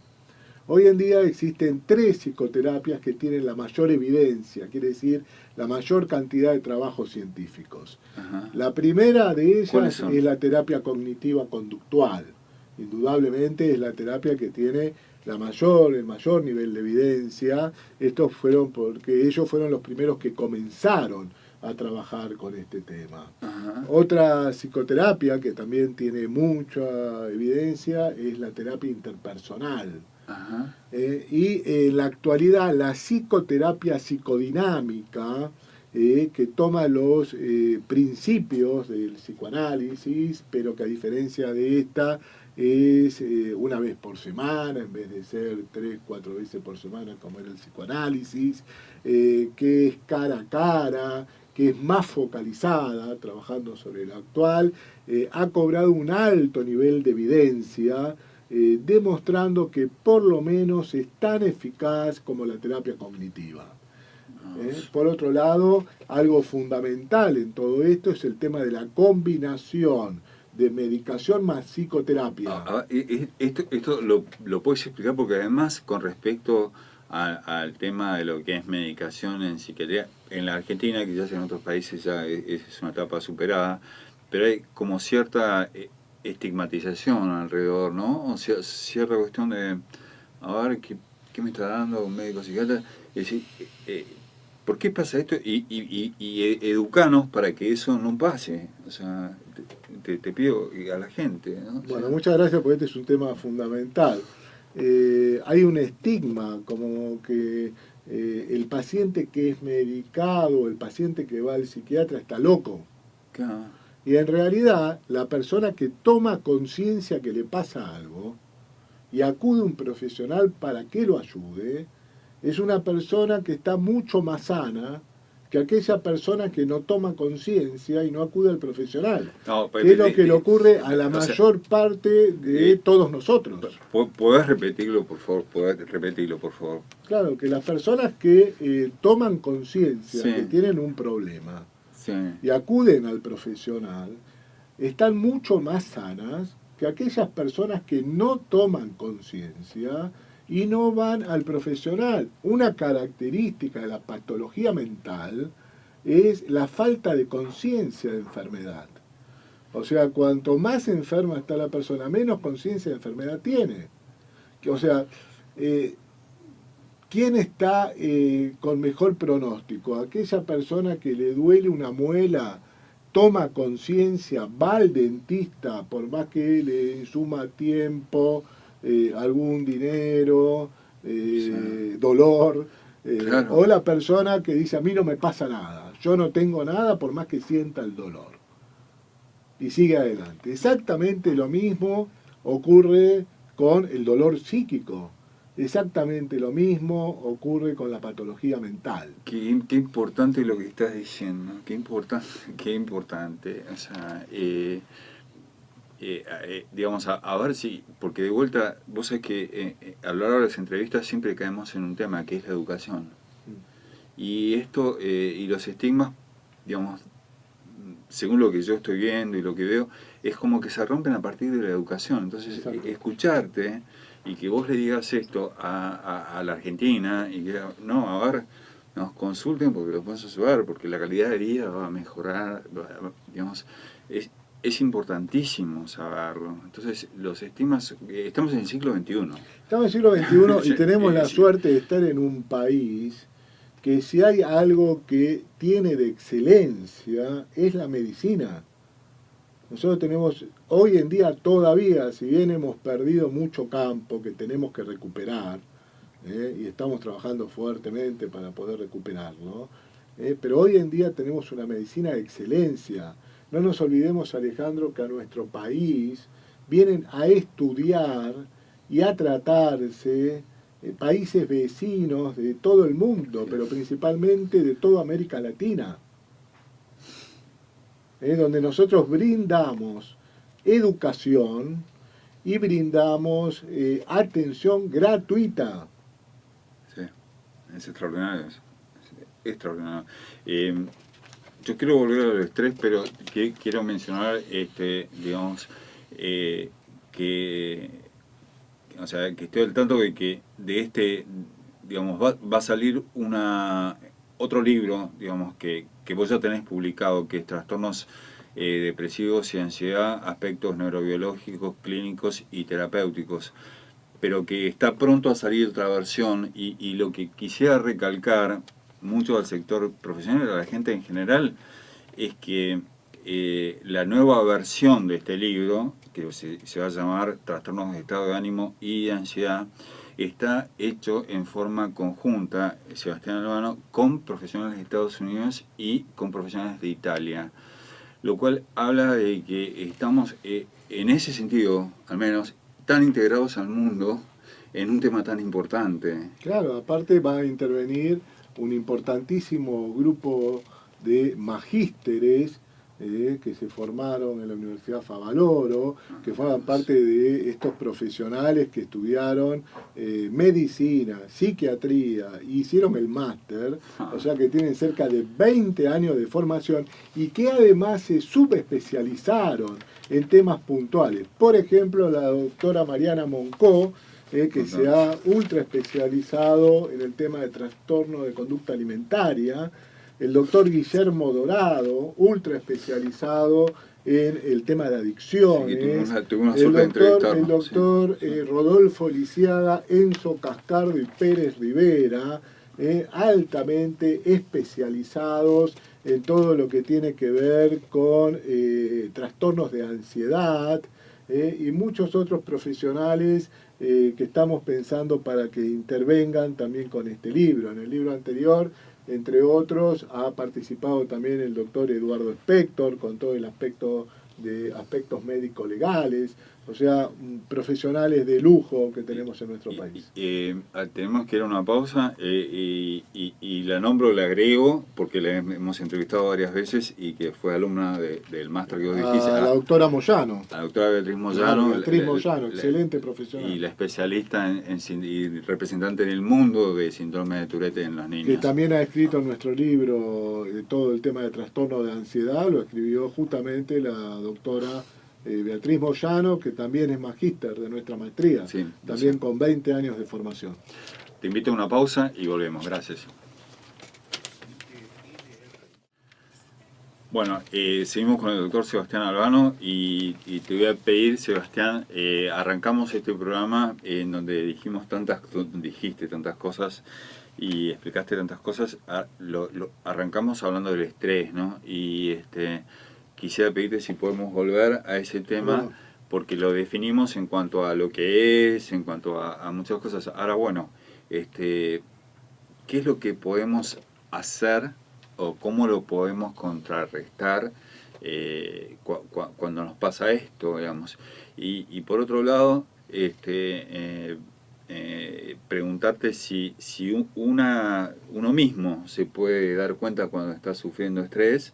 Hoy en día existen 3 psicoterapias que tienen la mayor evidencia, quiere decir la mayor cantidad de trabajos científicos. La primera de ellas es la terapia cognitiva conductual. Indudablemente es la terapia que tiene el mayor nivel de evidencia. Estos fueron porque ellos fueron los primeros que comenzaron a trabajar con este tema. Otra psicoterapia que también tiene mucha evidencia es la terapia interpersonal. Y en la actualidad la psicoterapia psicodinámica, que toma los principios del psicoanálisis, pero que a diferencia de esta es una vez por semana, en vez de ser 3-4 veces por semana como era el psicoanálisis, que es cara a cara, que es más focalizada, trabajando sobre lo actual, ha cobrado un alto nivel de evidencia, demostrando que por lo menos es tan eficaz como la terapia cognitiva. Por otro lado, algo fundamental en todo esto es el tema de la combinación de medicación más psicoterapia. Esto lo puedes explicar, porque además con respecto al tema de lo que es medicación en psiquiatría. En la Argentina, quizás en otros países ya es una etapa superada, pero hay como cierta estigmatización alrededor, ¿no? O sea, cierta cuestión de, a ver, ¿qué me está dando un médico psiquiatra? Es decir, ¿por qué pasa esto? Y educanos para que eso no pase. O sea, te pido a la gente, ¿no? Bueno, O sea, muchas gracias porque este es un tema fundamental. Hay un estigma como que el paciente que es medicado, el paciente que va al psiquiatra está loco. claro, Y en realidad la persona que toma conciencia que le pasa algo y acude a un profesional para que lo ayude, es una persona que está mucho más sana que aquella persona que no toma conciencia y no acude al profesional, no, que es lo que le ocurre a la o sea, mayor parte de todos nosotros. ¿podés repetirlo, por favor? ¿Podés repetirlo, por favor? Claro, que las personas que toman conciencia Sí. que tienen un problema Sí. y acuden al profesional, están mucho más sanas que aquellas personas que no toman conciencia y no van al profesional. Una característica de la patología mental es la falta de conciencia de enfermedad. O sea, cuanto más enferma está la persona, menos conciencia de enfermedad tiene. O sea, ¿quién está con mejor pronóstico? Aquella persona que le duele una muela, toma conciencia, va al dentista, por más que le suma tiempo, algún dinero, dolor, Claro. o la persona que dice a mí no me pasa nada, yo no tengo nada por más que sienta el dolor. Y sigue adelante. Exactamente lo mismo ocurre con el dolor psíquico. Exactamente lo mismo ocurre con la patología mental. Qué importante lo que estás diciendo, qué importante, qué importante. O sea, digamos, a ver si, porque de vuelta, vos sabés que a lo largo de las entrevistas siempre caemos en un tema que es la educación. Y esto, y los estigmas, digamos, según lo que yo estoy viendo y lo que veo, es como que se rompen a partir de la educación. Entonces, escucharte y que vos le digas esto a la Argentina y que, no, a ver, nos consulten porque los vamos a ayudar, porque la calidad de vida va a mejorar, digamos, es importantísimo saberlo. Entonces, los estigmas, estamos en el siglo XXI. Estamos en el siglo XXI y tenemos la suerte de estar en un país que si hay algo que tiene de excelencia es la medicina. Nosotros tenemos, hoy en día todavía, si bien hemos perdido mucho campo que tenemos que recuperar, y estamos trabajando fuertemente para poder recuperarlo, pero hoy en día tenemos una medicina de excelencia. No nos olvidemos, Alejandro, que a nuestro país vienen a estudiar y a tratarse países vecinos de todo el mundo, pero principalmente de toda América Latina, donde nosotros brindamos educación y brindamos atención gratuita. Sí, es extraordinario, es extraordinario. Yo quiero volver al estrés, pero quiero mencionar, digamos, que, o sea, que estoy al tanto de que digamos, va a salir otro libro, digamos, que vos ya tenés publicado, que es Trastornos depresivos y ansiedad, aspectos neurobiológicos, clínicos y terapéuticos, pero que está pronto a salir otra versión y lo que quisiera recalcar mucho al sector profesional, a la gente en general, es que la nueva versión de este libro, que se va a llamar Trastornos de estado de ánimo y de ansiedad, está hecho en forma conjunta, Sebastián Albano, con profesionales de Estados Unidos y con profesionales de Italia, lo cual habla de que estamos, en ese sentido, al menos, tan integrados al mundo en un tema tan importante. Claro, aparte va a intervenir un importantísimo grupo de magísteres que se formaron en la Universidad Favaloro, que forman parte de estos profesionales que estudiaron medicina, psiquiatría, hicieron el máster, o sea que tienen cerca de 20 años de formación y que además se subespecializaron en temas puntuales. Por ejemplo, la doctora Mariana Moncó que se ha ultra especializado en el tema de trastorno de conducta alimentaria, el doctor Guillermo Dorado, ultra especializado en el tema de adicciones, el doctor Rodolfo Lisiaga, Enzo Cascardo y Pérez Rivera, altamente especializados en todo lo que tiene que ver con trastornos de ansiedad, y muchos otros profesionales que estamos pensando para que intervengan también con este libro. En el libro anterior, entre otros, ha participado también el doctor Eduardo Spector con todo el aspecto de aspectos médico-legales, o sea, profesionales de lujo que tenemos en nuestro país. Tenemos que ir a una pausa y la nombro, la agrego, porque la hemos entrevistado varias veces y que fue alumna del máster que vos dijiste. A la doctora Moyano. La doctora Beatriz Moyano. Beatriz Moyano, excelente profesional. Y la especialista y representante en el mundo de síndrome de Tourette en los niños. Que también ha escrito nuestro libro todo el tema de trastorno de ansiedad, lo escribió justamente la doctora Beatriz Moyano, que también es magíster de nuestra maestría, sí, también sí, con 20 años de formación. Te invito a una pausa y volvemos. Gracias. Bueno, seguimos con el doctor Sebastián Albano y te voy a pedir, Sebastián, arrancamos este programa en donde dijiste tantas cosas y explicaste tantas cosas, arrancamos hablando del estrés, ¿no? Y quisiera pedirte si podemos volver a ese tema, porque lo definimos en cuanto a lo que es, en cuanto a muchas cosas. Ahora, bueno, ¿qué es lo que podemos hacer o cómo lo podemos contrarrestar cuando nos pasa esto, digamos? Y por otro lado, preguntarte si uno mismo se puede dar cuenta cuando está sufriendo estrés,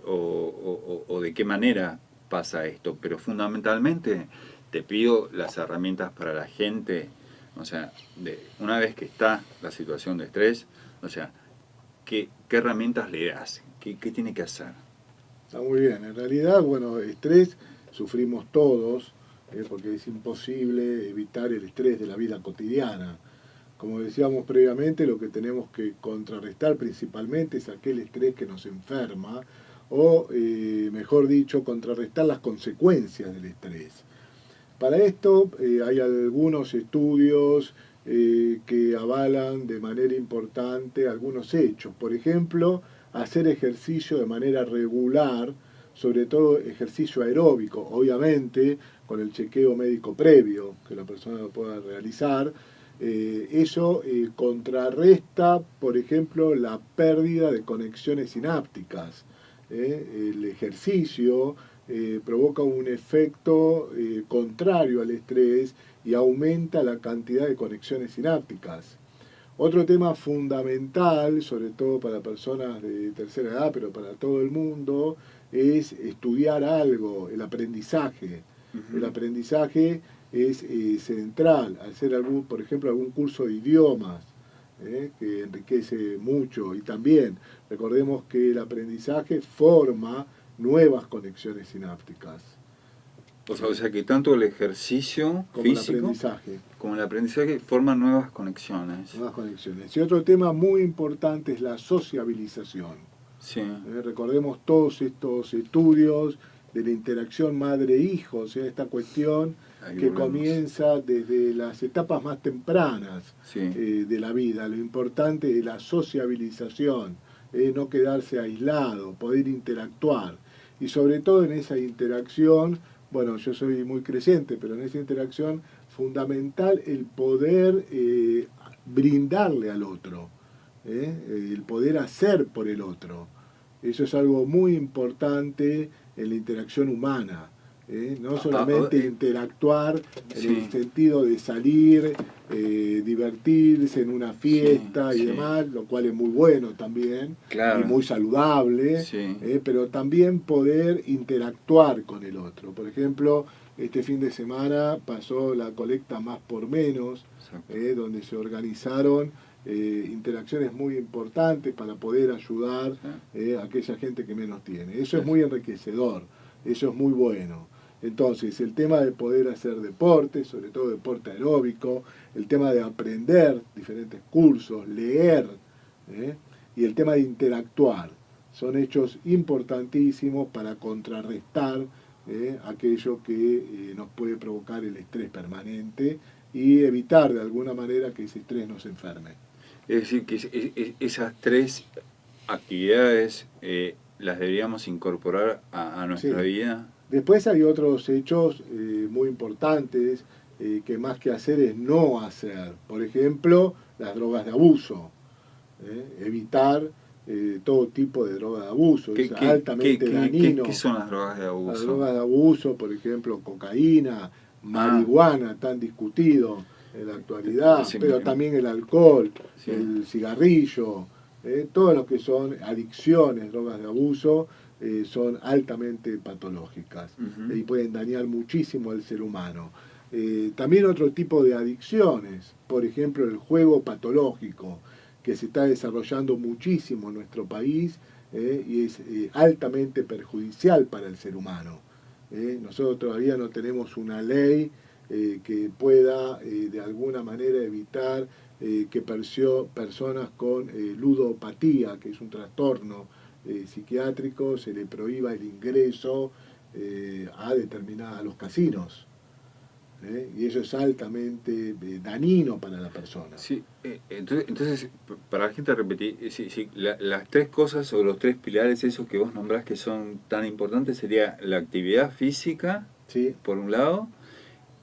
o de qué manera pasa esto, pero fundamentalmente te pido las herramientas para la gente, o sea, una vez que está la situación de estrés, o sea, ¿qué herramientas le das? ¿Qué tiene que hacer? Está muy bien, en realidad, bueno, estrés sufrimos todos, porque es imposible evitar el estrés de la vida cotidiana. Como decíamos previamente, lo que tenemos que contrarrestar principalmente es aquel estrés que nos enferma, o mejor dicho, contrarrestar las consecuencias del estrés. Para esto hay algunos estudios que avalan de manera importante algunos hechos. Por ejemplo, hacer ejercicio de manera regular, sobre todo ejercicio aeróbico, obviamente con el chequeo médico previo que la persona lo pueda realizar. Eso contrarresta, por ejemplo, la pérdida de conexiones sinápticas. El ejercicio provoca un efecto contrario al estrés y aumenta la cantidad de conexiones sinápticas. Otro tema fundamental, sobre todo para personas de tercera edad, pero para todo el mundo, es estudiar algo, el aprendizaje. El aprendizaje es central, hacer por ejemplo, algún curso de idiomas, que enriquece mucho, y también recordemos que el aprendizaje forma nuevas conexiones sinápticas. O sea que tanto el ejercicio físico como el aprendizaje forman nuevas conexiones. Nuevas conexiones. Y otro tema muy importante es la sociabilización. Sí. Recordemos todos estos estudios de la interacción madre-hijo, o sea, esta cuestión que comienza desde las etapas más tempranas, sí, de la vida. Lo importante es la sociabilización, no quedarse aislado, poder interactuar. Y sobre todo en esa interacción, bueno, yo soy muy creyente, pero en esa interacción fundamental el poder brindarle al otro, el poder hacer por el otro. Eso es algo muy importante en la interacción humana. No solamente interactuar en el sentido de salir, divertirse en una fiesta y demás, lo cual es muy bueno también, y muy saludable, pero también poder interactuar con el otro. Por ejemplo, este fin de semana pasó la colecta Más por Menos, donde se organizaron interacciones muy importantes para poder ayudar a aquella gente que menos tiene. Eso es muy enriquecedor, eso es muy bueno. Entonces, el tema de poder hacer deporte, sobre todo deporte aeróbico, el tema de aprender diferentes cursos, leer, ¿eh? Y el tema de interactuar, son hechos importantísimos para contrarrestar aquello que nos puede provocar el estrés permanente y evitar de alguna manera que ese estrés nos enferme. Es decir, que esas tres actividades las deberíamos incorporar a nuestra vida. Después hay otros hechos muy importantes que más que hacer es no hacer. Por ejemplo, las drogas de abuso. Evitar todo tipo de droga de abuso. Es altamente dañino. ¿Qué son las drogas de abuso? Las drogas de abuso, por ejemplo, cocaína, marihuana, tan discutido en la actualidad, pero también el alcohol, el cigarrillo, todo lo que son adicciones, drogas de abuso, son altamente patológicas y pueden dañar muchísimo al ser humano. También otro tipo de adicciones, por ejemplo el juego patológico, que se está desarrollando muchísimo en nuestro país y es altamente perjudicial para el ser humano. Nosotros todavía no tenemos una ley que pueda de alguna manera evitar que personas con ludopatía, que es un trastorno psiquiátrico, se le prohíba el ingreso a los casinos. Y eso es altamente dañino para la persona. Sí, entonces, para la gente repetir, las tres cosas o los tres pilares esos que vos nombrás que son tan importantes sería la actividad física, sí, por un lado,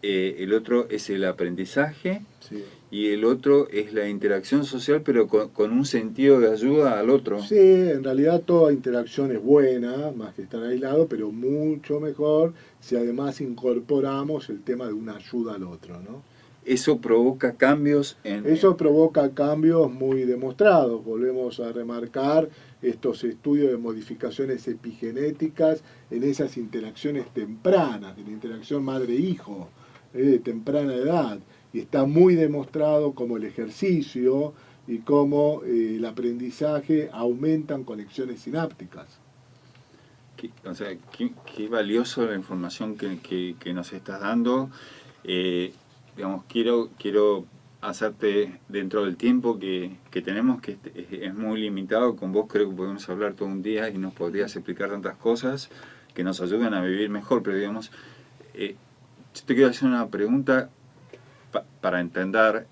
el otro es el aprendizaje, sí, y el otro es la interacción social, pero con un sentido de ayuda al otro. Sí, en realidad toda interacción es buena, más que estar aislado, pero mucho mejor si además incorporamos el tema de una ayuda al otro, ¿no? Eso provoca cambios Eso provoca cambios muy demostrados. Volvemos a remarcar estos estudios de modificaciones epigenéticas en esas interacciones tempranas, en la interacción madre-hijo, de temprana edad. Y está muy demostrado cómo el ejercicio y cómo el aprendizaje aumentan conexiones sinápticas. O sea, qué valioso la información que nos estás dando. Digamos, quiero hacerte, dentro del tiempo que tenemos, que es muy limitado, con vos creo que podemos hablar todo un día y nos podrías explicar tantas cosas que nos ayudan a vivir mejor, pero digamos, yo te quiero hacer una pregunta para entender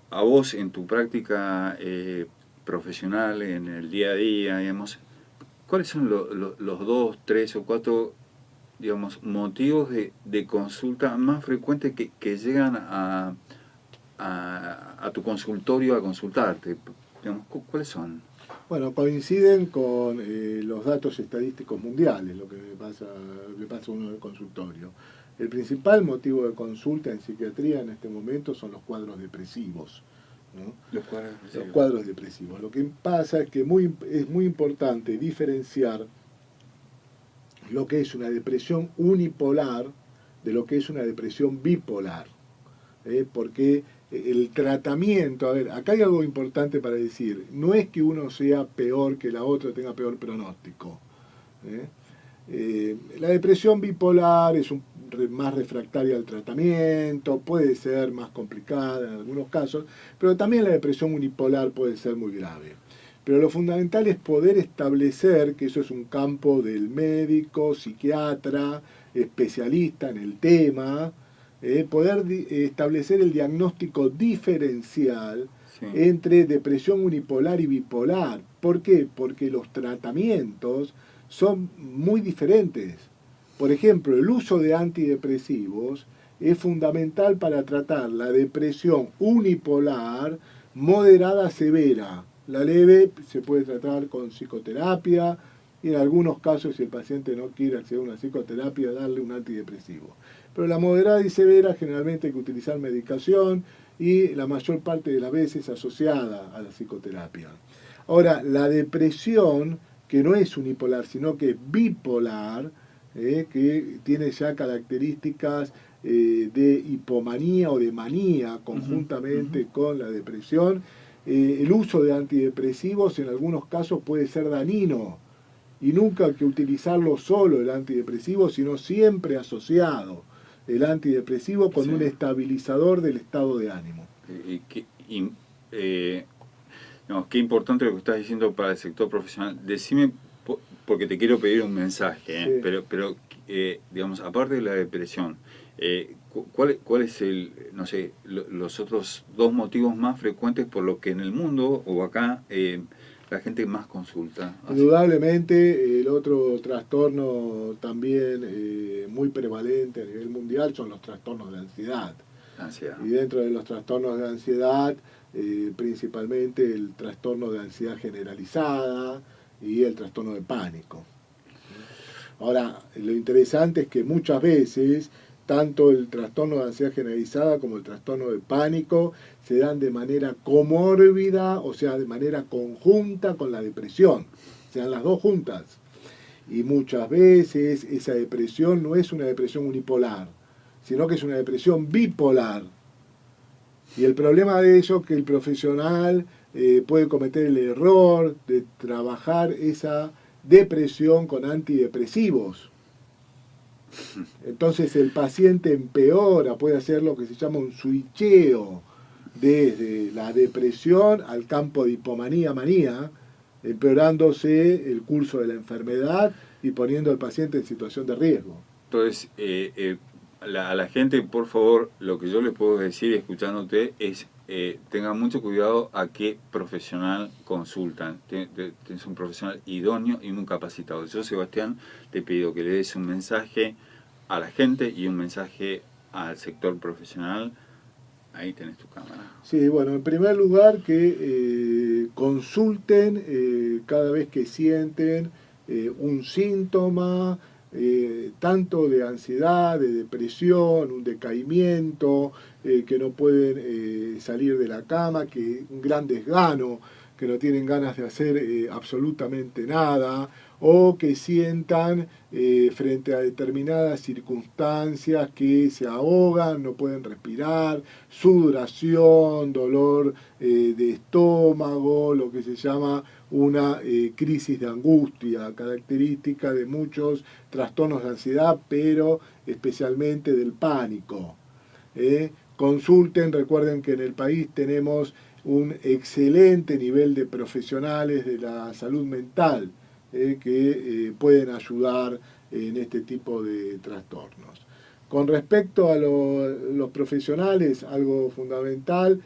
a vos en tu práctica profesional, en el día a día, digamos, ¿cuáles son los 2, 3 o 4, digamos, motivos de consulta más frecuentes que llegan a tu consultorio a consultarte? Digamos, ¿cuáles son? Bueno, coinciden con los datos estadísticos mundiales, lo que le pasa a uno en el consultorio. El principal motivo de consulta en psiquiatría en este momento son los cuadros depresivos, ¿no? Los cuadros depresivos. Lo que pasa es que es muy importante diferenciar lo que es una depresión unipolar de lo que es una depresión bipolar. Porque el tratamiento, a ver, acá hay algo importante para decir, no es que uno sea peor que la otra, tenga peor pronóstico. La depresión bipolar es más refractaria al tratamiento, puede ser más complicada en algunos casos, pero también la depresión unipolar puede ser muy grave. Pero lo fundamental es poder establecer, que eso es un campo del médico, psiquiatra, especialista en el tema, poder establecer el diagnóstico diferencial entre depresión unipolar y bipolar. ¿Por qué? Porque los tratamientos son muy diferentes. Por ejemplo, el uso de antidepresivos es fundamental para tratar la depresión unipolar moderada a severa. La leve se puede tratar con psicoterapia y en algunos casos, si el paciente no quiere acceder a una psicoterapia, darle un antidepresivo. Pero la moderada y severa generalmente hay que utilizar medicación y la mayor parte de las veces asociada a la psicoterapia. Ahora, la depresión, que no es unipolar, sino que bipolar, que tiene ya características de hipomanía o de manía conjuntamente con la depresión, el uso de antidepresivos en algunos casos puede ser dañino y nunca hay que utilizarlo solo el antidepresivo, sino siempre asociado el antidepresivo con un estabilizador del estado de ánimo. No, qué importante lo que estás diciendo para el sector profesional. Decime, porque te quiero pedir un mensaje, Sí. pero digamos, aparte de la depresión, ¿cuál es no sé, los otros dos motivos más frecuentes por los que en el mundo o acá la gente más consulta? Indudablemente, el otro trastorno también muy prevalente a nivel mundial son los trastornos de ansiedad. Y dentro de los trastornos de ansiedad, principalmente el trastorno de ansiedad generalizada y el trastorno de pánico. Ahora, lo interesante es que muchas veces, tanto el trastorno de ansiedad generalizada como el trastorno de pánico se dan de manera comórbida, o sea, de manera conjunta con la depresión. Se dan las dos juntas. Y muchas veces esa depresión no es una depresión unipolar, sino que es una depresión bipolar. Y el problema de eso es que el profesional puede cometer el error de trabajar esa depresión con antidepresivos. Entonces el paciente empeora, puede hacer lo que se llama un switcheo desde la depresión al campo de hipomanía-manía, empeorándose el curso de la enfermedad y poniendo al paciente en situación de riesgo. Entonces, a la gente, por favor, lo que yo les puedo decir escuchándote es tengan mucho cuidado a qué profesional consultan. Tienes un profesional idóneo y muy capacitado. Yo, Sebastián, te pido que le des un mensaje a la gente y un mensaje al sector profesional. Ahí tenés tu cámara. Sí, bueno, en primer lugar que consulten cada vez que sienten un síntoma, tanto de ansiedad, de depresión, un decaimiento, que no pueden salir de la cama, que un gran desgano, que no tienen ganas de hacer absolutamente nada, o que sientan frente a determinadas circunstancias que se ahogan, no pueden respirar, sudoración, dolor de estómago, lo que se llama una crisis de angustia, característica de muchos trastornos de ansiedad, pero especialmente del pánico. Consulten, recuerden que en el país tenemos un excelente nivel de profesionales de la salud mental que pueden ayudar en este tipo de trastornos. Con respecto a los profesionales, algo fundamental,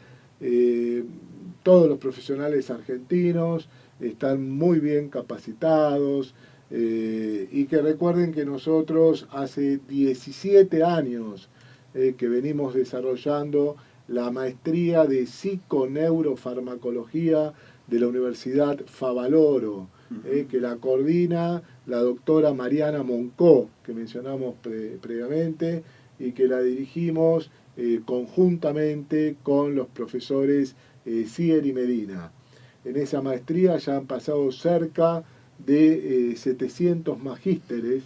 todos los profesionales argentinos están muy bien capacitados y que recuerden que nosotros hace 17 años que venimos desarrollando la maestría de psiconeurofarmacología de la Universidad Favaloro, que la coordina la doctora Mariana Moncó, que mencionamos previamente, y que la dirigimos conjuntamente con los profesores Sier y Medina. En esa maestría ya han pasado cerca de 700 magísteres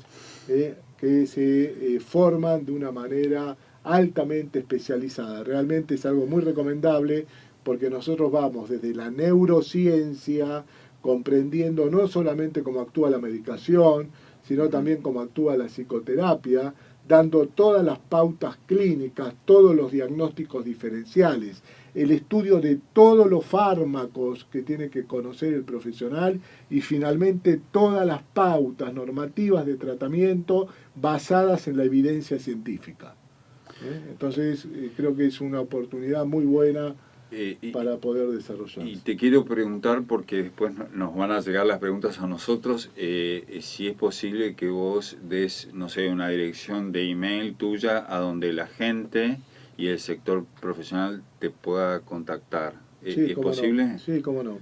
que se forman de una manera altamente especializada. Realmente es algo muy recomendable porque nosotros vamos desde la neurociencia, comprendiendo no solamente cómo actúa la medicación, sino también cómo actúa la psicoterapia, dando todas las pautas clínicas, todos los diagnósticos diferenciales, el estudio de todos los fármacos que tiene que conocer el profesional y finalmente todas las pautas normativas de tratamiento basadas en la evidencia científica. Entonces creo que es una oportunidad muy buena para poder desarrollar. Y te quiero preguntar, porque después nos van a llegar las preguntas a nosotros, si es posible que vos des, no sé, una dirección de email tuya a donde la gente y el sector profesional te pueda contactar. Sí, ¿Es posible? No. Sí, cómo no.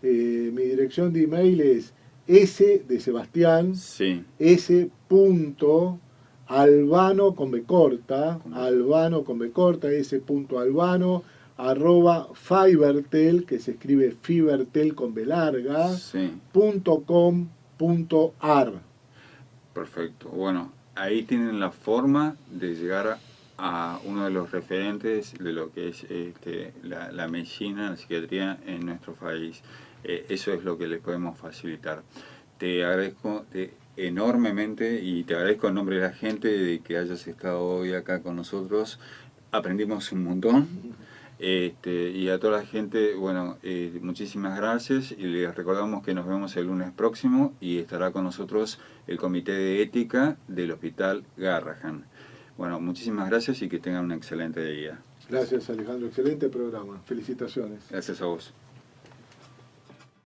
Mi dirección de email es S de Sebastián, sí. S.albano con B corta, albano con B corta, S.albano, @fibertel, que se escribe fibertel con B larga, sí. .com.ar. Perfecto. Bueno, ahí tienen la forma de llegar a uno de los referentes de lo que es la medicina, la psiquiatría en nuestro país. Eso es lo que les podemos facilitar. te agradezco enormemente y te agradezco en nombre de la gente de que hayas estado hoy acá con nosotros. Aprendimos un montón. Y a toda la gente, bueno, muchísimas gracias y les recordamos que nos vemos el lunes próximo y estará con nosotros el Comité de Ética del Hospital Garrahan. Bueno, muchísimas gracias y que tengan un excelente día. Gracias, Alejandro. Excelente programa. Felicitaciones. Gracias a vos.